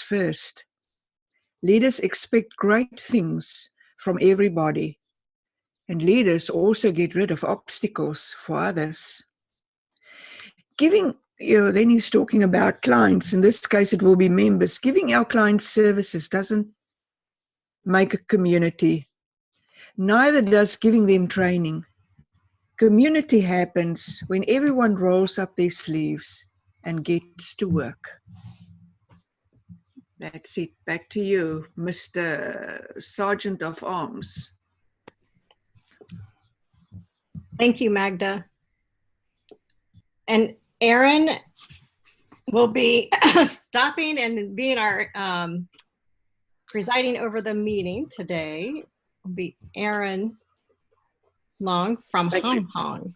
first. Leaders expect great things from everybody, and leaders also get rid of obstacles for others. Then he's talking about clients. In this case, it will be members. Giving our clients services doesn't make a community. Neither does giving them training. Community happens when everyone rolls up their sleeves and gets to work. That's it. Back to you, Mr. Sergeant of Arms. Thank you, Magda. And Aaron will be stopping and being our presiding over the meeting today. Will be Aaron Long from Hong Kong.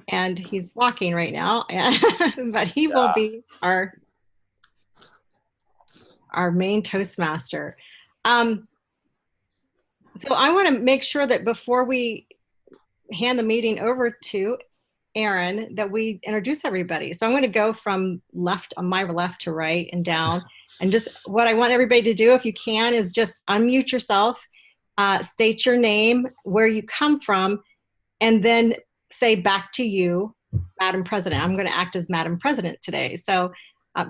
And he's walking right now, but he will be our main Toastmaster. So I want to make sure that before we hand the meeting over to Aaron, that we introduce everybody. So I'm going to go from my left to right and down. And just what I want everybody to do, if you can, is just unmute yourself, state your name, where you come from, and then say back to you, Madam President. I'm going to act as Madam President today. So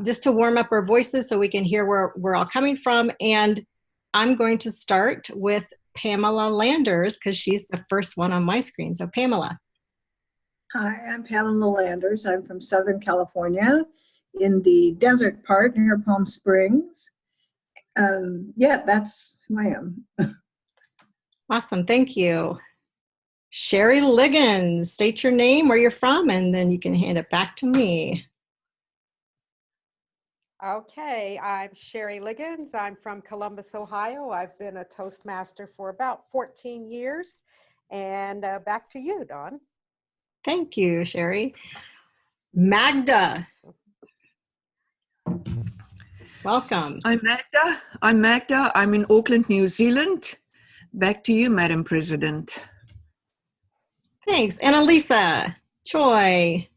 just to warm up our voices so we can hear where we're all coming from. And I'm going to start with Pamela Landers because she's the first one on my screen. So Pamela. Hi, I'm Pamela Landers. I'm from Southern California in the desert part near Palm Springs. That's who I am. Awesome, thank you. Sherry Liggins, state your name, where you're from, and then you can hand it back to me. Okay, I'm Sherry Liggins. I'm from Columbus, Ohio. I've been a Toastmaster for about 14 years. And back to you, Dawn. Thank you, Sherry. Magda. Welcome. I'm Magda. I'm in Auckland, New Zealand. Back to you, Madam President. Thanks. And Elisa Choi.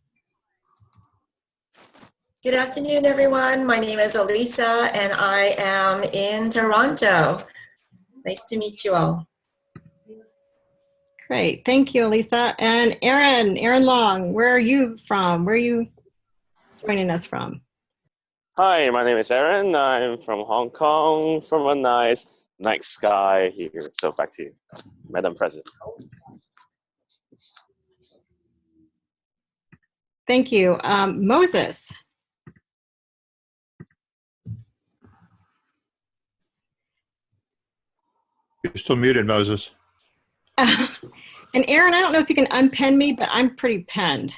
Good afternoon, everyone. My name is Elisa, and I am in Toronto. Nice to meet you all. Great. Thank you, Elisa. And Aaron Long, where are you from? Where are you joining us from? Hi, my name is Aaron. I'm from Hong Kong, from a nice night sky here. So back to you, Madam President. Thank you. Moses. You're still muted, Moses. And Aaron, I don't know if you can unpen me, but I'm pretty penned.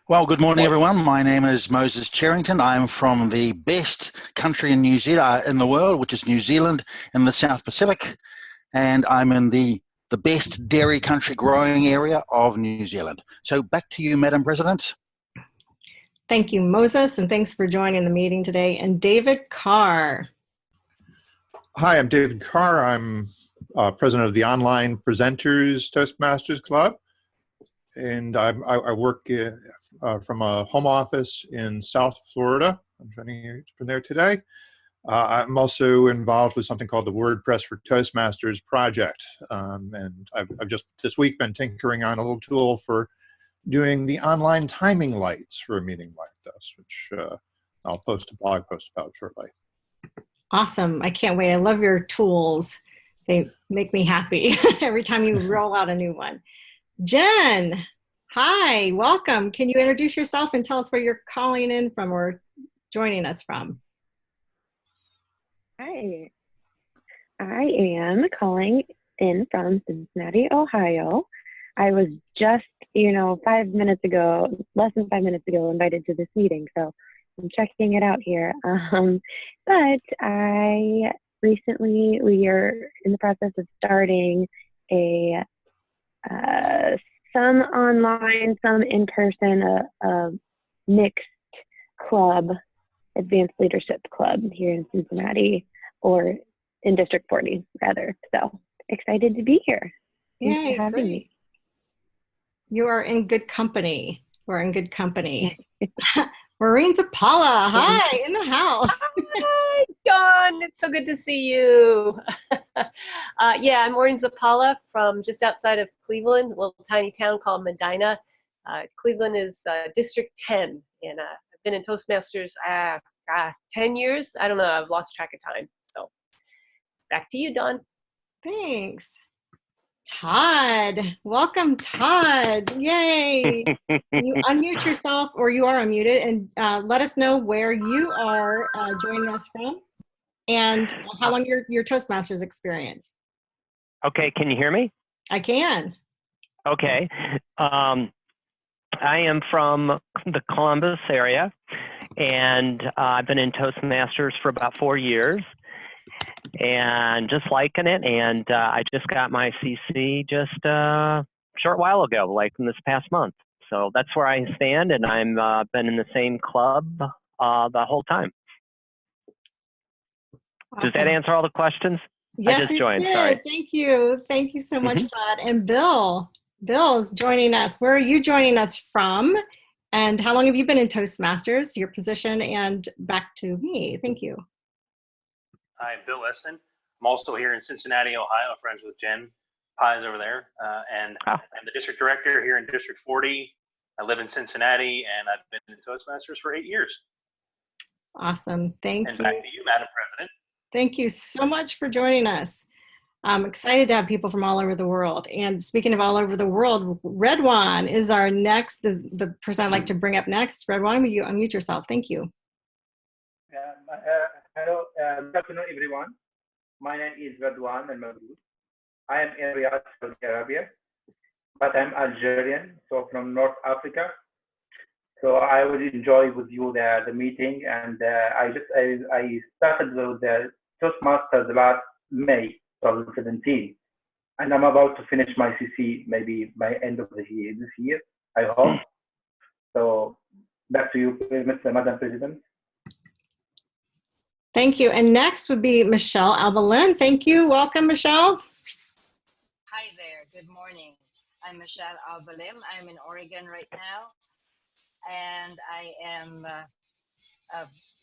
Well, good morning, everyone. My name is Moses Cherrington. I'm from the best country in New Zealand, in the world, which is New Zealand in the South Pacific. And I'm in the best dairy country growing area of New Zealand. So back to you, Madam President. Thank you, Moses, and thanks for joining the meeting today. And David Carr. Hi, I'm David Carr. I'm president of the Online Presenters Toastmasters Club. And I work from a home office in South Florida. I'm joining you from there today. I'm also involved with something called the WordPress for Toastmasters project. And I've just this week been tinkering on a little tool for doing the online timing lights for a meeting like this, which I'll post a blog post about shortly. Awesome. I can't wait. I love your tools. They make me happy every time you roll out a new one. Jen, hi, welcome. Can you introduce yourself and tell us where you're calling in from or joining us from? Hi, I am calling in from Cincinnati, Ohio. I was just, 5 minutes ago, less than 5 minutes ago, invited to this meeting, so I'm checking it out here. But we are in the process of starting a some online, some in person, a mixed club, advanced leadership club here in Cincinnati, or in District 40 rather. So excited to be here. Thanks for having me. You are in good company. We're in good company. Maureen Zapala, hi, in the house. Hi, Dawn. It's so good to see you. Yeah, I'm Maureen Zapala from just outside of Cleveland, a little tiny town called Medina. Cleveland is District 10, and I've been in Toastmasters 10 years. I don't know. I've lost track of time. So back to you, Dawn. Thanks. Todd, welcome, Todd. Yay. You unmute yourself, or you are unmuted, and let us know where you are joining us from and how long your Toastmasters experience. Okay, can you hear me? I can. Okay. I am from the Columbus area, and I've been in Toastmasters for about 4 years. And just liking it, and I just got my CC just a short while ago, like in this past month. So that's where I stand, and I'm been in the same club the whole time. Awesome. Does that answer all the questions? Yes, I just it joined. did. Sorry. Thank you. Thank you so much, Todd. And Bill is joining us. Where are you joining us from? And how long have you been in Toastmasters, your position, and back to me? Thank you. Hi, I'm Bill Essen. I'm also here in Cincinnati, Ohio, friends with Jen Pies over there. And I'm the district director here in District 40. I live in Cincinnati, and I've been in Toastmasters for 8 years. Awesome. Thank you. And back to you, Madam President. Thank you so much for joining us. I'm excited to have people from all over the world. And speaking of all over the world, Redwan is our next, the person I'd like to bring up next. Redwan, will you unmute yourself? Thank you. Hello, good afternoon, everyone. My name is Radwan Al-Mabrur. I am in Riyadh, Saudi Arabia, but I'm Algerian, so from North Africa. So I would enjoy with you the meeting, and I started with the Toastmasters last May 2017, and I'm about to finish my CC maybe by end of this year, I hope. So back to you, Madam President. Thank you. And next would be Michelle Albalin. Thank you. Welcome, Michelle. Hi there. Good morning. I'm Michelle Albalin. I'm in Oregon right now, and I am a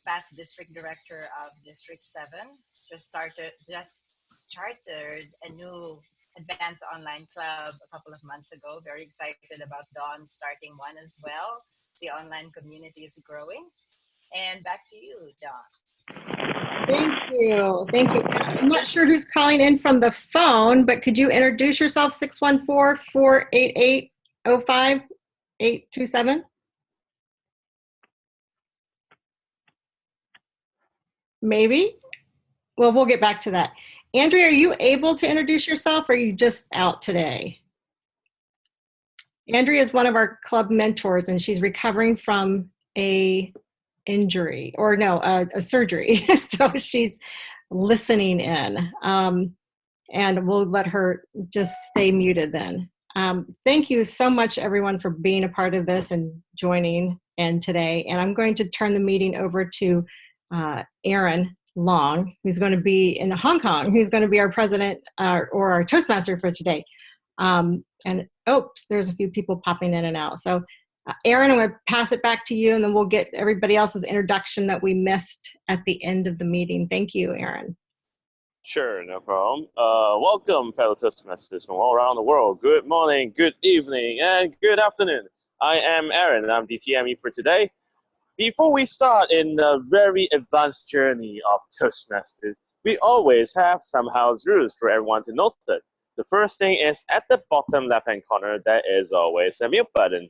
past district director of District 7. Just chartered a new advanced online club a couple of months ago. Very excited about Dawn starting one as well. The online community is growing. And back to you, Dawn. Thank you. Thank you. I'm not sure who's calling in from the phone, but could you introduce yourself? 614-488-05-827? Maybe? Well, we'll get back to that. Andrea, are you able to introduce yourself, or are you just out today? Andrea is one of our club mentors, and she's recovering from a injury, or no, a surgery. So she's listening in, and we'll let her just stay muted then. Thank you so much, everyone, for being a part of this and joining in today. And I'm going to turn the meeting over to Aaron Long, who's going to be in Hong Kong, who's going to be our president or our Toastmaster for today. And oops, there's a few people popping in and out. So Aaron, I'm going to pass it back to you, and then we'll get everybody else's introduction that we missed at the end of the meeting. Thank you, Aaron. Sure, no problem. Welcome, fellow Toastmasters from all around the world. Good morning, good evening, and good afternoon. I am Aaron, and I'm the TME for today. Before we start in a very advanced journey of Toastmasters, we always have some house rules for everyone to note that. The first thing is at the bottom left-hand corner, there is always a mute button.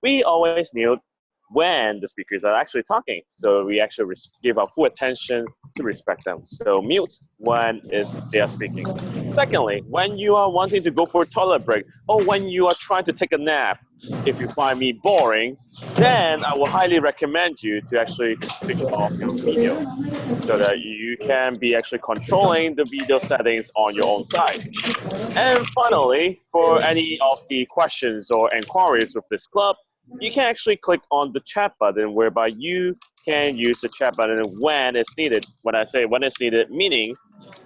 We always mute when the speakers are actually talking, so we actually give our full attention to respect them. So mute when they are speaking. Secondly, when you are wanting to go for a toilet break, or when you are trying to take a nap, if you find me boring, then I will highly recommend you to actually switch off your video so that you can be actually controlling the video settings on your own side. And finally, for any of the questions or inquiries with this club, you can actually click on the chat button, whereby you can use the chat button when it's needed. When I say when it's needed, meaning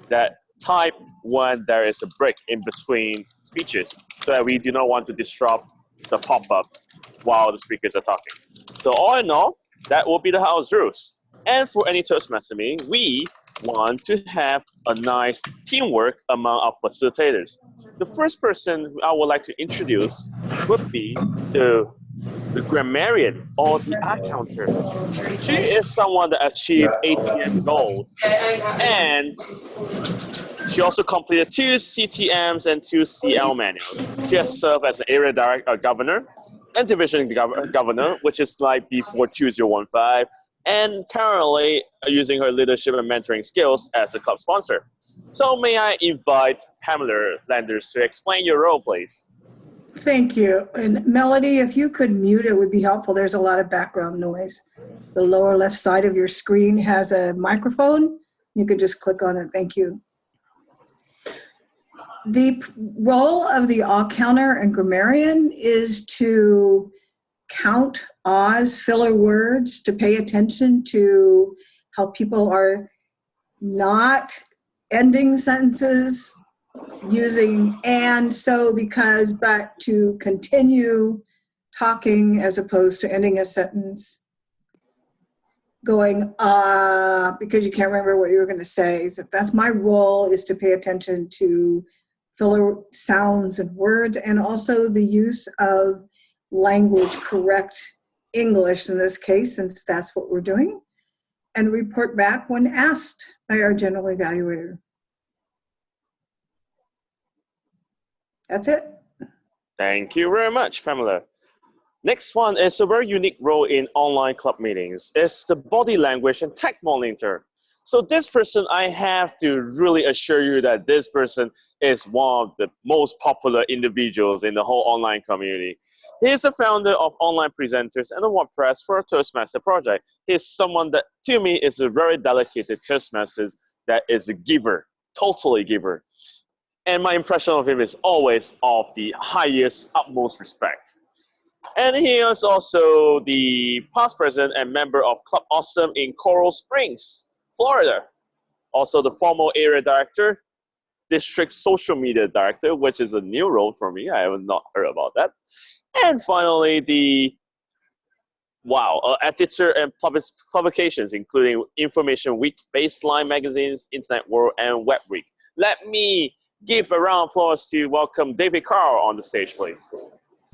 that type when there is a break in between speeches, so that we do not want to disrupt the pop-ups while the speakers are talking. So all in all, That will be the house rules. And for any Toastmaster meeting, we want to have a nice teamwork among our facilitators. The first person I would like to introduce would be the grammarian or the accountant. She is someone that achieved ATM gold, and she also completed 2 CTMs and 2 CL manuals. She has served as an area governor and division governor, which is like before 2015, and currently using her leadership and mentoring skills as a club sponsor. So may I invite Pamela Landers to explain your role, please? Thank you. And Melody, if you could mute, it would be helpful. There's a lot of background noise. The lower left side of your screen has a microphone. You can just click on it. Thank you. The role of the counter and grammarian is to count Oz filler words, to pay attention to how people are not ending sentences using and, so, because, but, to continue talking as opposed to ending a sentence, going because you can't remember what you were going to say. So that's my role, is to pay attention to filler sounds and words, and also the use of language correct English in this case, since that's what we're doing, and report back when asked by our general evaluator. That's it. Thank you very much, Pamela. Next one is a very unique role in online club meetings. It's the body language and tech monitor. So this person, I have to really assure you that this person is one of the most popular individuals in the whole online community. He is the founder of Online Presenters and the WordPress for a Toastmaster project. He's someone that, to me, is a very dedicated Toastmasters that is a giver, totally giver. And my impression of him is always of the highest, utmost respect. And he is also the past president and member of Club Awesome in Coral Springs, Florida. Also the former area director, district social media director, which is a new role for me. I have not heard about that. And finally, the editor and publications, including Information Week, Baseline Magazines, Internet World, and Web Week. Let me give a round of applause to welcome David Carr on the stage, please.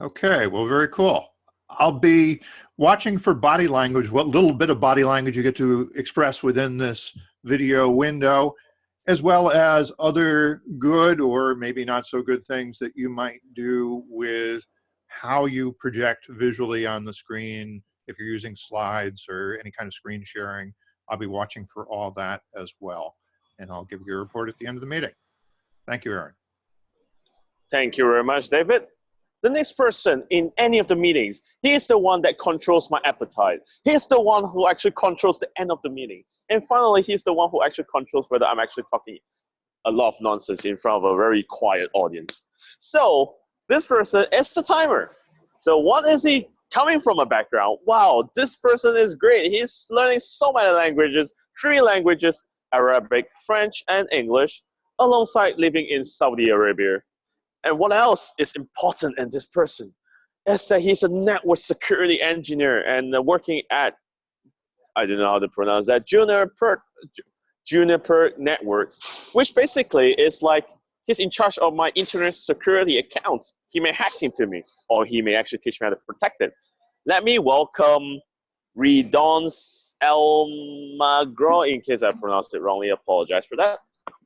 Okay, well, very cool. I'll be watching for body language, what little bit of body language you get to express within this video window, as well as other good or maybe not so good things that you might do with how you project visually on the screen. If you're using slides or any kind of screen sharing, I'll be watching for all that as well. And I'll give you a report at the end of the meeting. Thank you, Aaron. Thank you very much, David. The next person in any of the meetings, he is the one that controls my appetite. He's the one who actually controls the end of the meeting. And finally, he's the one who actually controls whether I'm actually talking a lot of nonsense in front of a very quiet audience. So this person is the timer. So what is he coming from a background? Wow, this person is great. He's learning so many languages, 3 languages, Arabic, French, and English, alongside living in Saudi Arabia. And what else is important in this person is that he's a network security engineer and working at, I don't know how to pronounce that, Juniper Networks, which basically is like he's in charge of my internet security account. He may hack into me, or he may actually teach me how to protect it. Let me welcome Redons Elmagro, in case I pronounced it wrongly, I apologize for that.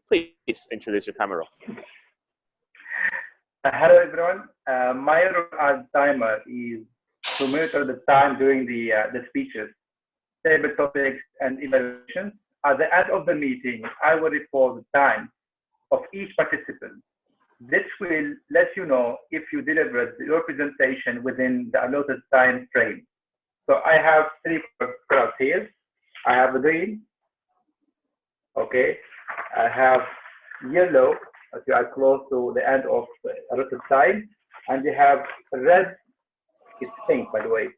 Please introduce your camera. Hello everyone. My role as timer is to monitor the time during the speeches, table topics, and evaluations. At the end of the meeting, I will report the time of each participant. This will let you know if you delivered your presentation within the allotted time frame. So I have 3 colors here. I have green. Okay. I have yellow, as you are close to the end of allotted time, and you have red. It's pink, by the way.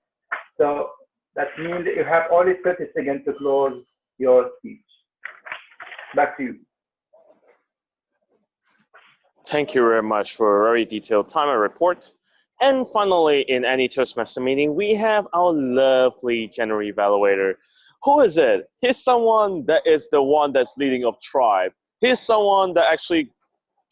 So that means that you have only 30 seconds to close your speech. Back to you. Thank you very much for a very detailed timer report. And finally, in any Toastmaster meeting, we have our lovely general evaluator. Who is it? He's someone that is the one that's leading of tribe. He's someone that actually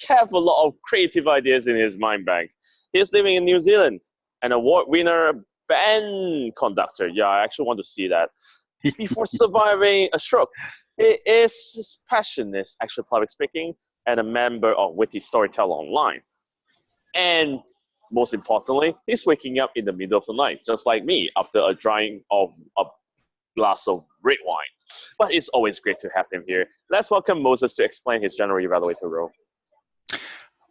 have a lot of creative ideas in his mind bank. He's living in New Zealand, an award winner band conductor. Yeah, I actually want to see that. Before surviving a stroke, his passion is actually public speaking and a member of Witty Storyteller Online. And most importantly, he's waking up in the middle of the night, just like me, after a drying of a glass of red wine. But it's always great to have him here. Let's welcome Moses to explain his general evaluator role.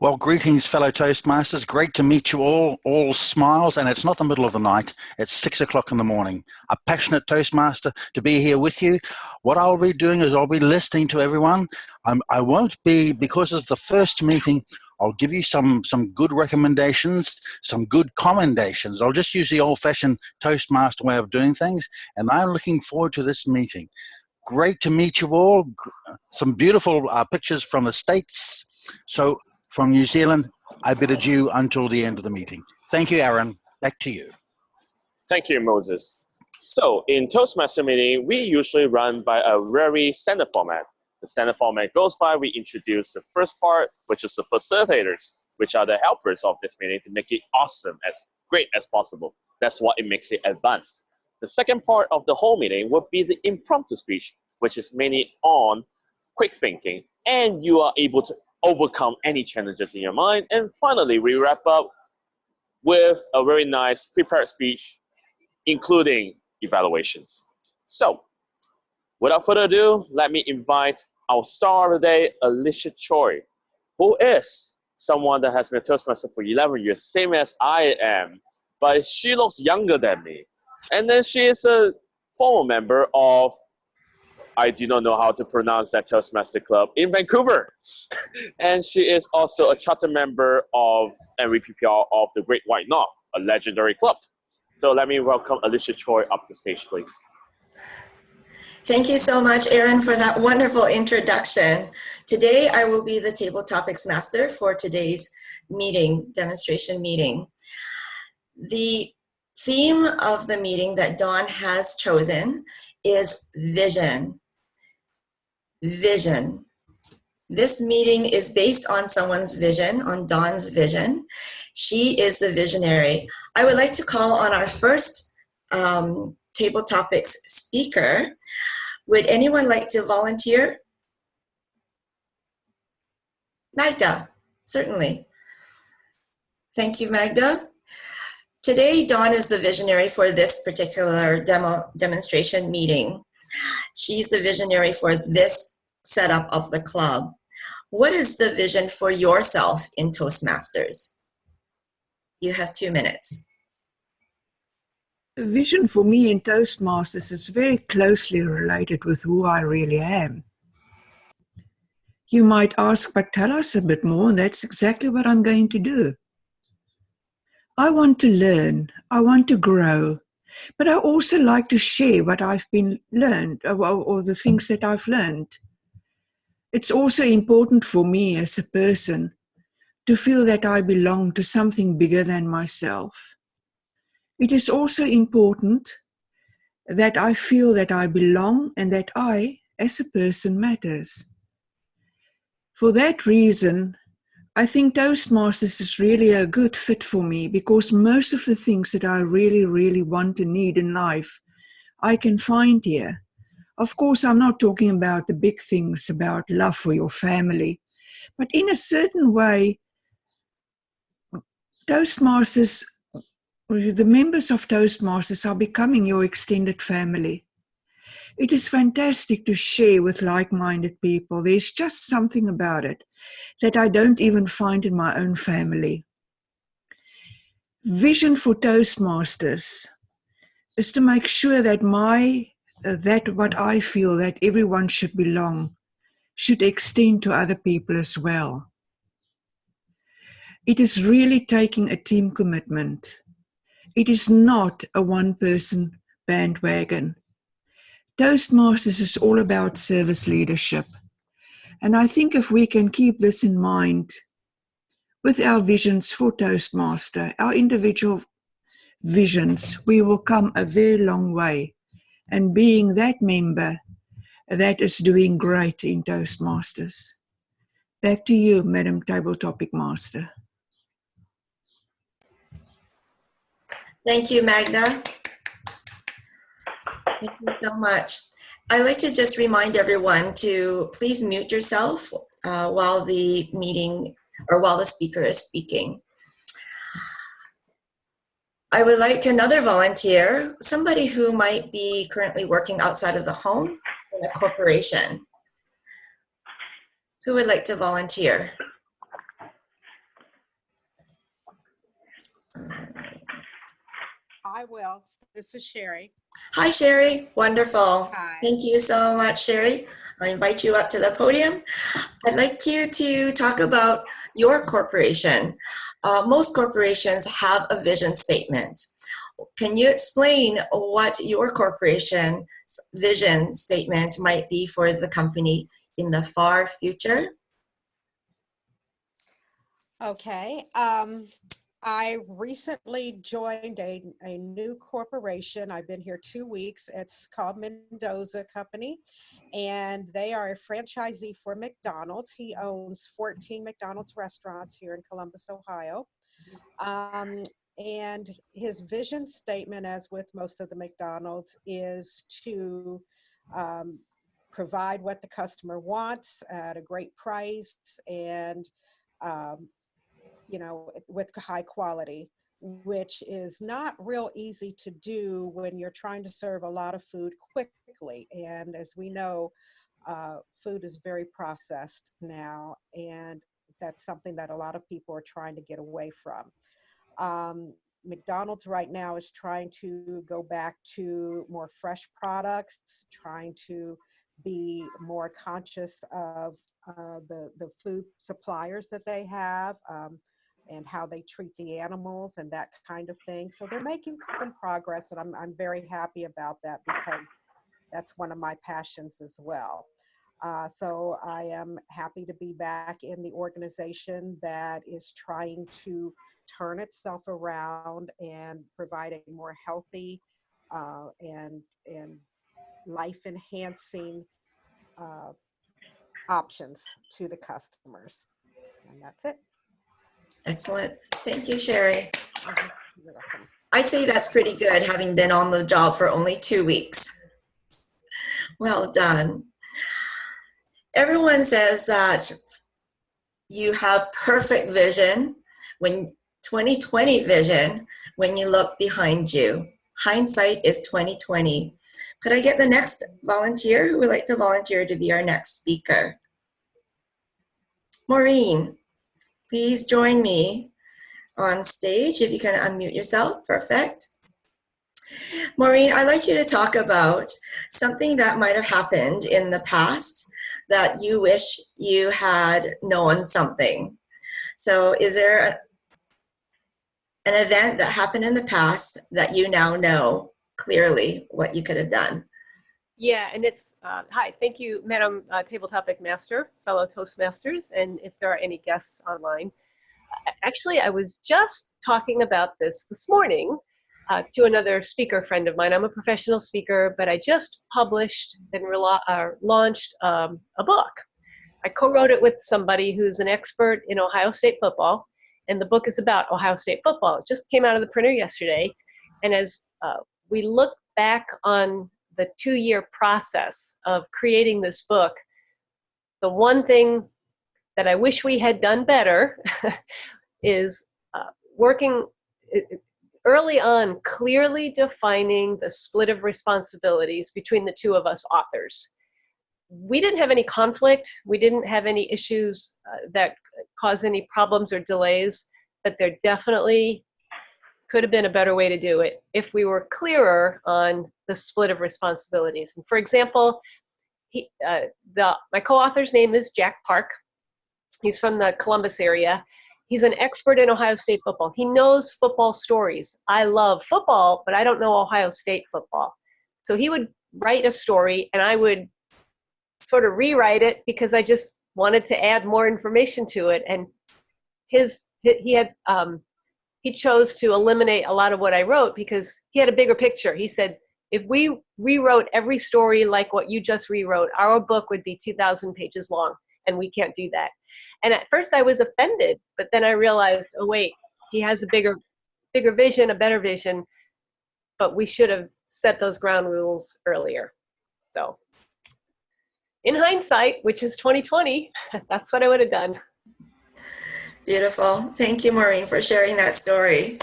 Well, greetings, fellow Toastmasters. Great to meet you all smiles, and it's not the middle of the night. It's 6 o'clock in the morning. A passionate Toastmaster to be here with you. What I'll be doing is I'll be listening to everyone. I won't be, because it's the first meeting, I'll give you some good recommendations, some good commendations. I'll just use the old-fashioned Toastmaster way of doing things, and I'm looking forward to this meeting. Great to meet you all. Some beautiful pictures from the States. So from New Zealand, I bid adieu until the end of the meeting. Thank you, Aaron. Back to you. Thank you, Moses. So in Toastmaster meeting, we usually run by a very standard format. The standard format goes by, we introduce the first part, which is the facilitators, which are the helpers of this meeting to make it awesome, as great as possible. That's what it makes it advanced. The second part of the whole meeting would be the impromptu speech, which is mainly on quick thinking, and you are able to overcome any challenges in your mind. And finally, we wrap up with a very nice prepared speech, including evaluations. So, without further ado, let me invite our star of the day, Alicia Choi, who is someone that has been a Toastmaster for 11 years, same as I am, but she looks younger than me. And then she is a former member of, I do not know how to pronounce that Toastmaster club in Vancouver. And she is also a charter member of and VPPR of the Great White North, a legendary club. So let me welcome Alicia Choi up the stage, please. Thank you so much, Aaron, for that wonderful introduction. Today, I will be the table topics master for today's meeting, demonstration meeting. The theme of the meeting that Dawn has chosen is vision. Vision. This meeting is based on someone's vision, on Dawn's vision. She is the visionary. I would like to call on our first table topics speaker. Would anyone like to volunteer? Magda, certainly. Thank you, Magda. Today, Dawn is the visionary for this particular demonstration meeting. She's the visionary for this setup of the club. What is the vision for yourself in Toastmasters? You have 2 minutes. The vision for me in Toastmasters is very closely related with who I really am. You might ask, but tell us a bit more, and that's exactly what I'm going to do. I want to learn, I want to grow, but I also like to share what I've been learned, or the things that I've learned. It's also important for me as a person to feel that I belong to something bigger than myself. It is also important that I feel that I belong and that I, as a person, matters. For that reason, I think Toastmasters is really a good fit for me, because most of the things that I really, really want and need in life, I can find here. Of course, I'm not talking about the big things, about love for your family, but in a certain way, Toastmasters, the members of Toastmasters are becoming your extended family. It is fantastic to share with like-minded people. There's just something about it that I don't even find in my own family. Vision for Toastmasters is to make sure that what I feel that everyone should belong should extend to other people as well. It is really taking a team commitment. It is not a one-person bandwagon. Toastmasters is all about service leadership. And I think if we can keep this in mind, With our visions for Toastmaster, our individual visions, we will come a very long way. And being that member that is doing great in Toastmasters. Back to you, Madam Table Topic Master. Thank you, Magda. Thank you so much. I'd like to just remind everyone to please mute yourself while the meeting or while the speaker is speaking. I would like another volunteer, somebody who might be currently working outside of the home in a corporation. Who would like to volunteer? I will. This is Sherry. Hi, Sherry. Wonderful. Hi. Thank you so much, Sherry. I invite you up to the podium. I'd like you to talk about your corporation. Most corporations have a vision statement. Can you explain what your corporation's vision statement might be for the company in the far future? Okay. I recently joined a new corporation. I've been here 2 weeks. It's called Mendoza Company, and they are a franchisee for McDonald's. He owns 14 McDonald's restaurants here in Columbus, Ohio. And his vision statement, as with most of the McDonald's, is to provide what the customer wants at a great price and you know, with high quality, which is not real easy to do when you're trying to serve a lot of food quickly. And as we know, food is very processed now, and that's something that a lot of people are trying to get away from. McDonald's right now is trying to go back to more fresh products, trying to be more conscious of the food suppliers that they have, and how they treat the animals and that kind of thing. So they're making some progress, and I'm very happy about that because that's one of my passions as well. So I am happy to be back in the organization that is trying to turn itself around and provide a more healthy and life-enhancing options to the customers. And that's it. Excellent. Thank you, Sherry. You're welcome. I'd say that's pretty good, having been on the job for only 2 weeks. Well done. Everyone says that you have perfect vision, when 20/20 vision, when you look behind you. Hindsight is 20/20. Could I get the next volunteer who would like to volunteer to be our next speaker? Maureen, please join me on stage if you can unmute yourself. Perfect. Maureen, I'd like you to talk about something that might have happened in the past that you wish you had known something. So is there an event that happened in the past that you now know clearly what you could have done? Yeah, and it's, hi, thank you, Madam Table Topic Master, fellow Toastmasters, and if there are any guests online. Actually, I was just talking about this morning to another speaker friend of mine. I'm a professional speaker, but I just published and launched a book. I co-wrote it with somebody who's an expert in Ohio State football, and the book is about Ohio State football. It just came out of the printer yesterday, and as we look back on the 2-year process of creating this book, the one thing that I wish we had done better is working early on, clearly defining the split of responsibilities between the two of us authors. We didn't have any conflict. We didn't have any issues that caused any problems or delays, but there definitely could have been a better way to do it if we were clearer on the split of responsibilities. And for example, my co-author's name is Jack Park. He's from the Columbus area. He's an expert in Ohio State football. He knows football stories. I love football, but I don't know Ohio State football. So he would write a story, and I would sort of rewrite it because I just wanted to add more information to it. And his he chose to eliminate a lot of what I wrote because he had a bigger picture. He said, if we rewrote every story like what you just rewrote, our book would be 2,000 pages long, and we can't do that. And at first I was offended, but then I realized, oh wait, he has a bigger vision, a better vision, but we should have set those ground rules earlier. So in hindsight, which is 2020, that's what I would have done. Beautiful. Thank you, Maureen, for sharing that story.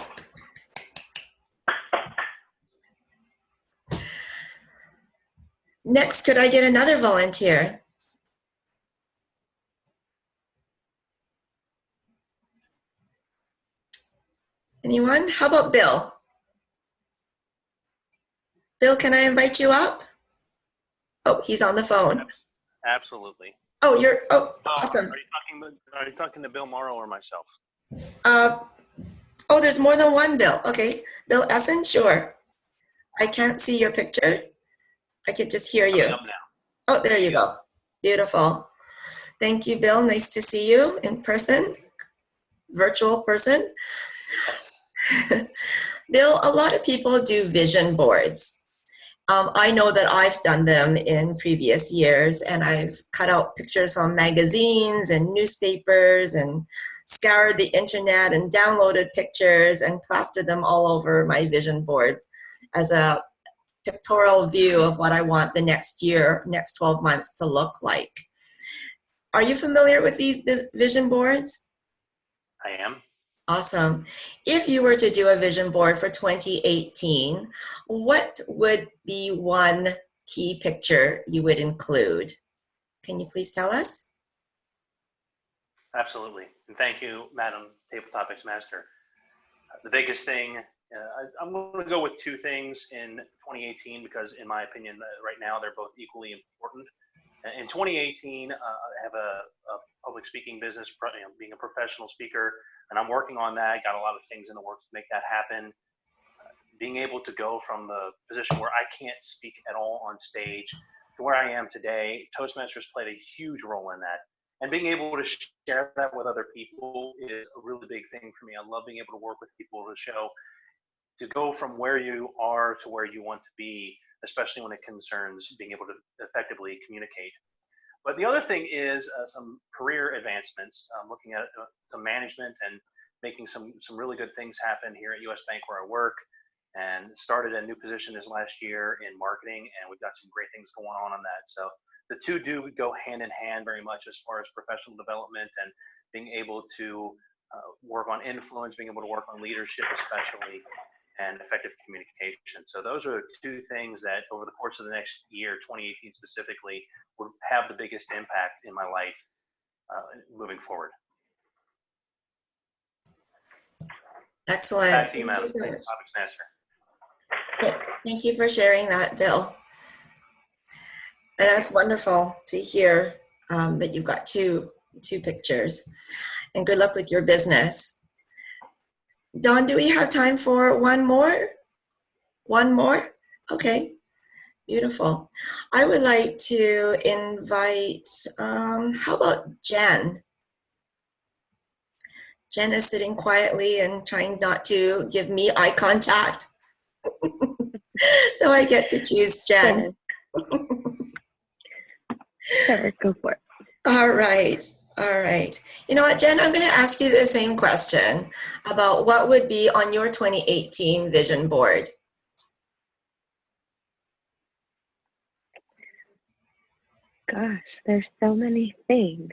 Next, could I get another volunteer? Anyone? How about Bill? Bill, can I invite you up? Oh, he's on the phone. Absolutely. Oh, awesome. Are you talking to Bill Morrow or myself? Oh, there's more than one Bill. Okay. Bill Essen, sure. I can't see your picture. I could just hear you. Up now. Oh, there you go. Beautiful. Thank you, Bill. Nice to see you in person, virtual person. Bill, a lot of people do vision boards. I know that I've done them in previous years, and I've cut out pictures from magazines and newspapers and scoured the internet and downloaded pictures and plastered them all over my vision boards as a pictorial view of what I want the next year, next 12 months to look like. Are you familiar with these vision boards? I am. Awesome. If you were to do a vision board for 2018, what would be one key picture you would include? Can you please tell us? Absolutely. And thank you, Madam Table Topics Master. The biggest thing, I'm going to go with two things in 2018 because, in my opinion, right now they're both equally important. In 2018, I have a public speaking business, being a professional speaker, and I'm working on that. Got a lot of things in the works to make that happen. Being able to go from the position where I can't speak at all on stage to where I am today, Toastmasters played a huge role in that. And being able to share that with other people is a really big thing for me. I love being able to work with people to go from where you are to where you want to be, especially when it concerns being able to effectively communicate. But the other thing is some career advancements, looking at some management and making some really good things happen here at US Bank where I work, and started a new position this last year in marketing, and we've got some great things going on that. So the two do go hand in hand very much as far as professional development and being able to work on influence, being able to work on leadership especially, and effective communication. So those are two things that over the course of the next year, 2018 specifically, would have the biggest impact in my life moving forward. Excellent. Back to you, Madam Topics Master. Thank you for sharing that, Bill. And that's wonderful to hear that you've got two pictures. And good luck with your business. Dawn, do we have time for one more? One more? Okay, beautiful. I would like to invite, how about Jen? Jen is sitting quietly and trying not to give me eye contact. So I get to choose Jen. Sure, go for it. All right. All right. You know what, Jen, I'm going to ask you the same question about what would be on your 2018 vision board. Gosh, there's so many things.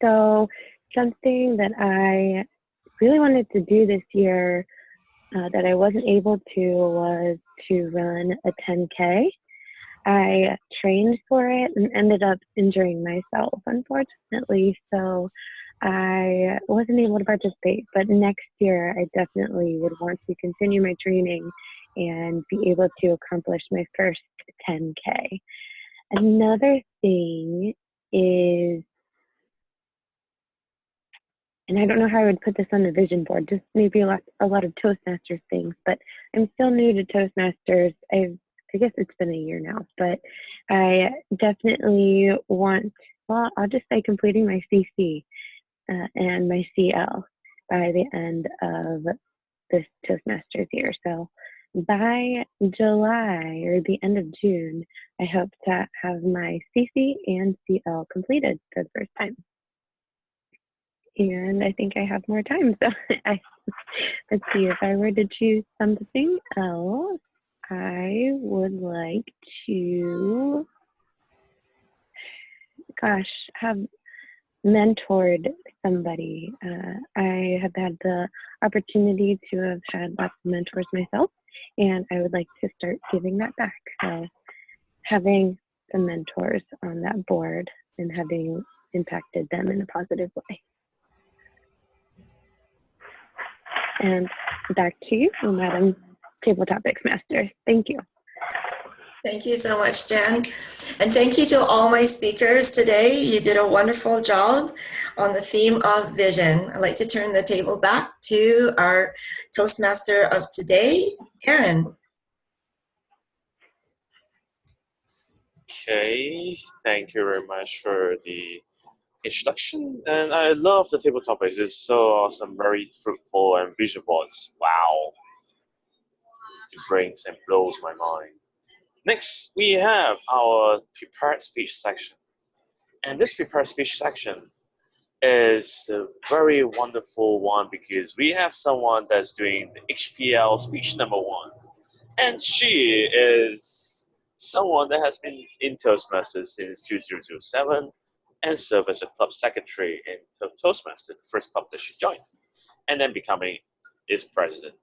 So something that I really wanted to do this year that I wasn't able to was to run a 10K. I trained for it and ended up injuring myself, unfortunately, so I wasn't able to participate. But next year, I definitely would want to continue my training and be able to accomplish my first 10K. Another thing is, and I don't know how I would put this on the vision board, just maybe a lot of Toastmasters things, but I'm still new to Toastmasters. I guess it's been a year now, but I definitely want, well, I'll just say completing my CC and my CL. by the end of this Toastmasters year. So by July or the end of June, I hope to have my CC and CL completed for the first time. And I think I have more time. So let's see, if I were to choose something else, I would like to, have mentored somebody. I have had the opportunity to have had lots of mentors myself, and I would like to start giving that back. So having some mentors on that board and having impacted them in a positive way. And back to you, Madam Table Topics Master. Thank you. Thank you so much, Jen. And thank you to all my speakers today. You did a wonderful job on the theme of vision. I'd like to turn the table back to our Toastmaster of today, Aaron. Okay, thank you very much for the introduction. And I love the table topics. It's so awesome, very fruitful, and vision boards. Wow. It brings and blows my mind. Next, we have our prepared speech section. And this prepared speech section is a very wonderful one because we have someone that's doing the HPL speech number 1. And she is someone that has been in Toastmasters since 2007 and served as a club secretary in Toastmasters, the first club that she joined, and then becoming its president.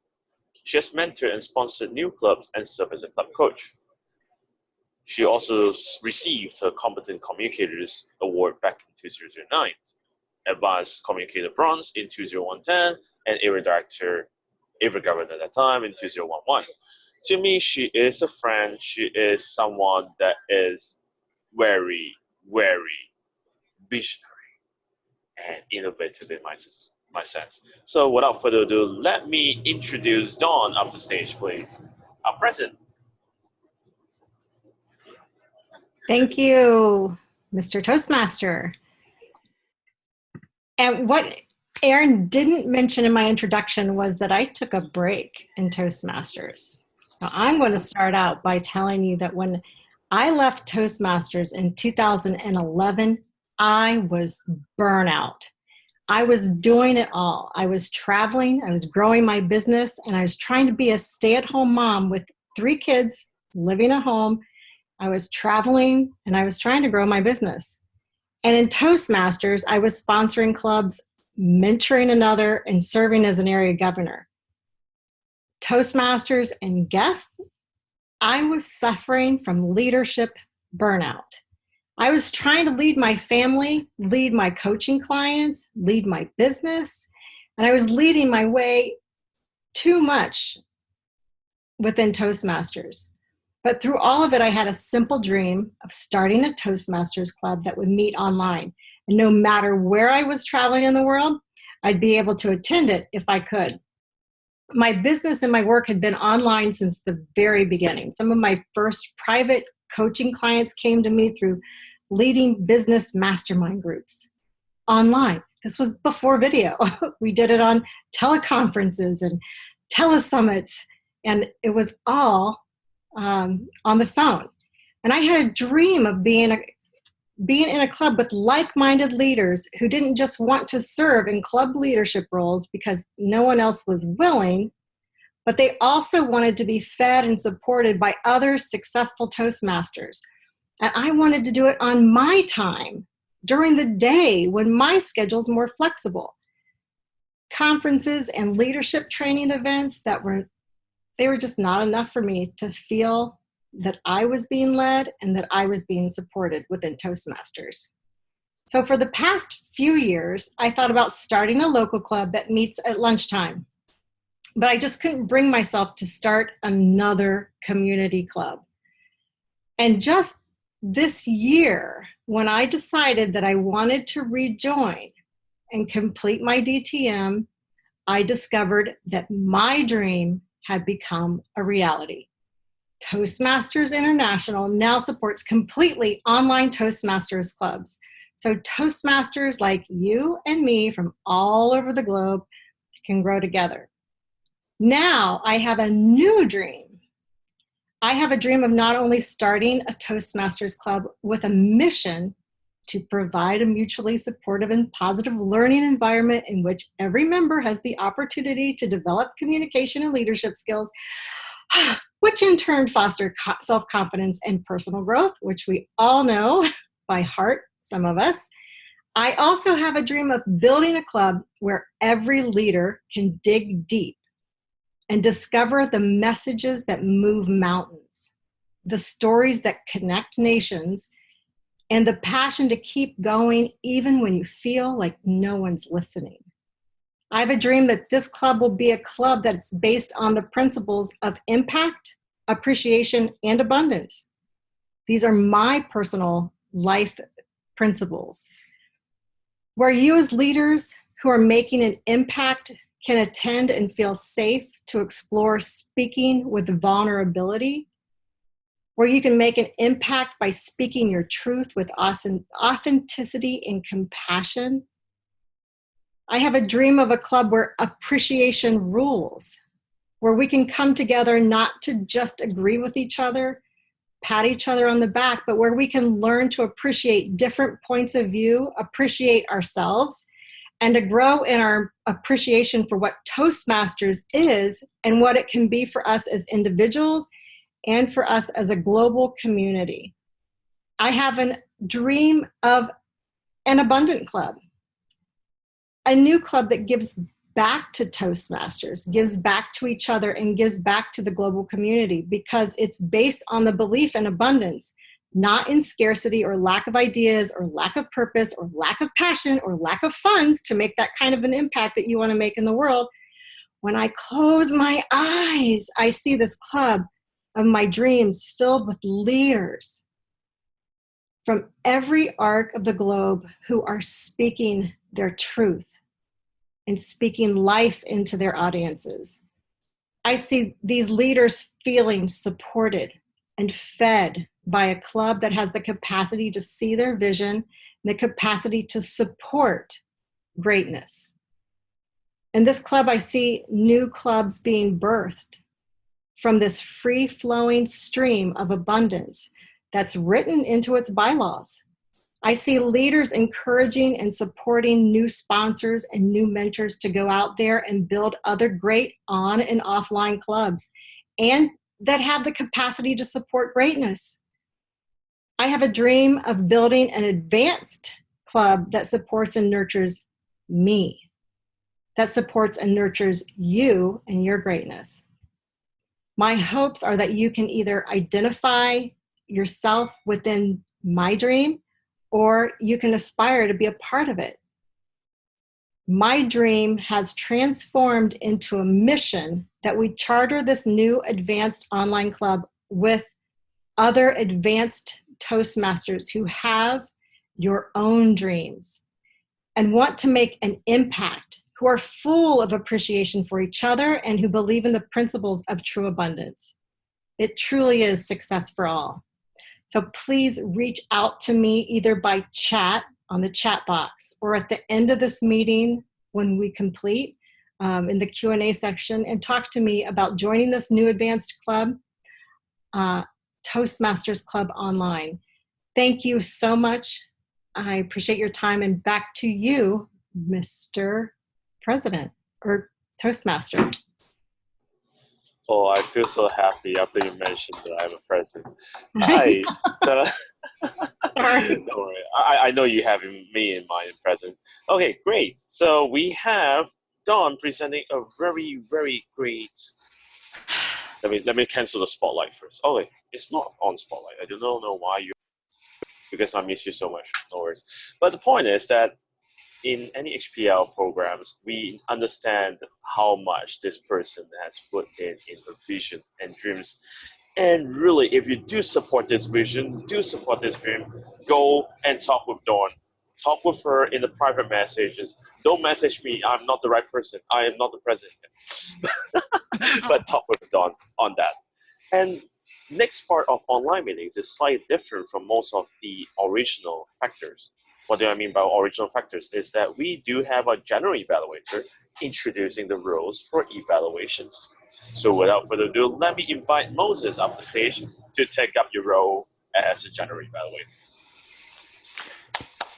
She has mentored and sponsored new clubs and served as a club coach. She also received her Competent Communicators Award back in 2009, Advanced Communicator Bronze in 2010, and Area Director, Area Governor at that time in 2011. To me, she is a friend. She is someone that is very, very visionary and innovative in my sense. So without further ado, let me introduce Dawn up the stage, please. Our president. Thank you, Mr. Toastmaster. And what Aaron didn't mention in my introduction was that I took a break in Toastmasters. Now, I'm going to start out by telling you that when I left Toastmasters in 2011, I was burnout. I was doing it all. I was traveling, I was growing my business, and I was trying to be a stay-at-home mom with 3 kids living at home. I was traveling, and I was trying to grow my business. And in Toastmasters, I was sponsoring clubs, mentoring another, and serving as an area governor. Toastmasters and guests, I was suffering from leadership burnout. I was trying to lead my family, lead my coaching clients, lead my business, and I was leading my way too much within Toastmasters. But through all of it, I had a simple dream of starting a Toastmasters club that would meet online. And no matter where I was traveling in the world, I'd be able to attend it if I could. My business and my work had been online since the very beginning. Some of my first private coaching clients came to me through leading business mastermind groups online. This was before video. We did it on teleconferences and telesummits, and it was all on the phone. And I had a dream of being in a club with like-minded leaders who didn't just want to serve in club leadership roles because no one else was willing, but they also wanted to be fed and supported by other successful Toastmasters. And I wanted to do it on my time during the day when my schedule's more flexible. Conferences and leadership training events they were just not enough for me to feel that I was being led and that I was being supported within Toastmasters. So for the past few years, I thought about starting a local club that meets at lunchtime, but I just couldn't bring myself to start another community club. And just this year, when I decided that I wanted to rejoin and complete my DTM, I discovered that my dream had become a reality. Toastmasters International now supports completely online Toastmasters clubs. So Toastmasters like you and me from all over the globe can grow together. Now I have a new dream. I have a dream of not only starting a Toastmasters club with a mission to provide a mutually supportive and positive learning environment in which every member has the opportunity to develop communication and leadership skills, which in turn foster self-confidence and personal growth, which we all know by heart, some of us. I also have a dream of building a club where every leader can dig deep and discover the messages that move mountains, the stories that connect nations, and the passion to keep going even when you feel like no one's listening. I have a dream that this club will be a club that's based on the principles of impact, appreciation, and abundance. These are my personal life principles, where you as leaders who are making an impact can attend and feel safe to explore speaking with vulnerability, where you can make an impact by speaking your truth with authenticity and compassion. I have a dream of a club where appreciation rules, where we can come together not to just agree with each other, pat each other on the back, but where we can learn to appreciate different points of view, appreciate ourselves, and to grow in our appreciation for what Toastmasters is and what it can be for us as individuals and for us as a global community. I have a dream of an abundant club, a new club that gives back to Toastmasters, gives back to each other, and gives back to the global community, because it's based on the belief in abundance, not in scarcity or lack of ideas or lack of purpose or lack of passion or lack of funds to make that kind of an impact that you want to make in the world. When I close my eyes, I see this club of my dreams filled with leaders from every arc of the globe who are speaking their truth and speaking life into their audiences. I see these leaders feeling supported and fed by a club that has the capacity to see their vision and the capacity to support greatness. In this club, I see new clubs being birthed from this free-flowing stream of abundance that's written into its bylaws. I see leaders encouraging and supporting new sponsors and new mentors to go out there and build other great on and offline clubs, and that have the capacity to support greatness. I have a dream of building an advanced club that supports and nurtures me, that supports and nurtures you and your greatness. My hopes are that you can either identify yourself within my dream, or you can aspire to be a part of it. My dream has transformed into a mission that we charter this new advanced online club with other advanced Toastmasters who have your own dreams and want to make an impact, who are full of appreciation for each other and who believe in the principles of true abundance. It truly is success for all. So please reach out to me either by chat on the chat box or at the end of this meeting when we complete in the Q&A section, and talk to me about joining this new advanced club, Toastmasters Club Online. Thank you so much. I appreciate your time, and back to you, Mr. President or Toastmaster. Oh, I feel so happy after you mentioned that I'm a president. Don't worry. I know you have me in mind, President. Okay, great. So we have Dawn presenting a very, very great. Let me cancel the spotlight first. Oh wait, it's not on spotlight. I don't know why you. Because I miss you so much. No worries. But the point is that in any HPL programs, we understand how much this person has put in her vision and dreams. And really, if you do support this vision, do support this dream, go and talk with Dawn. Talk with her in the private messages. Don't message me. I'm not the right person. I am not the president. But talk with Dawn on that. And next part of online meetings is slightly different from most of the original factors. What do I mean by original factors? Is that we do have a general evaluator introducing the rules for evaluations. So without further ado, let me invite Moses up the stage to take up your role as a general evaluator.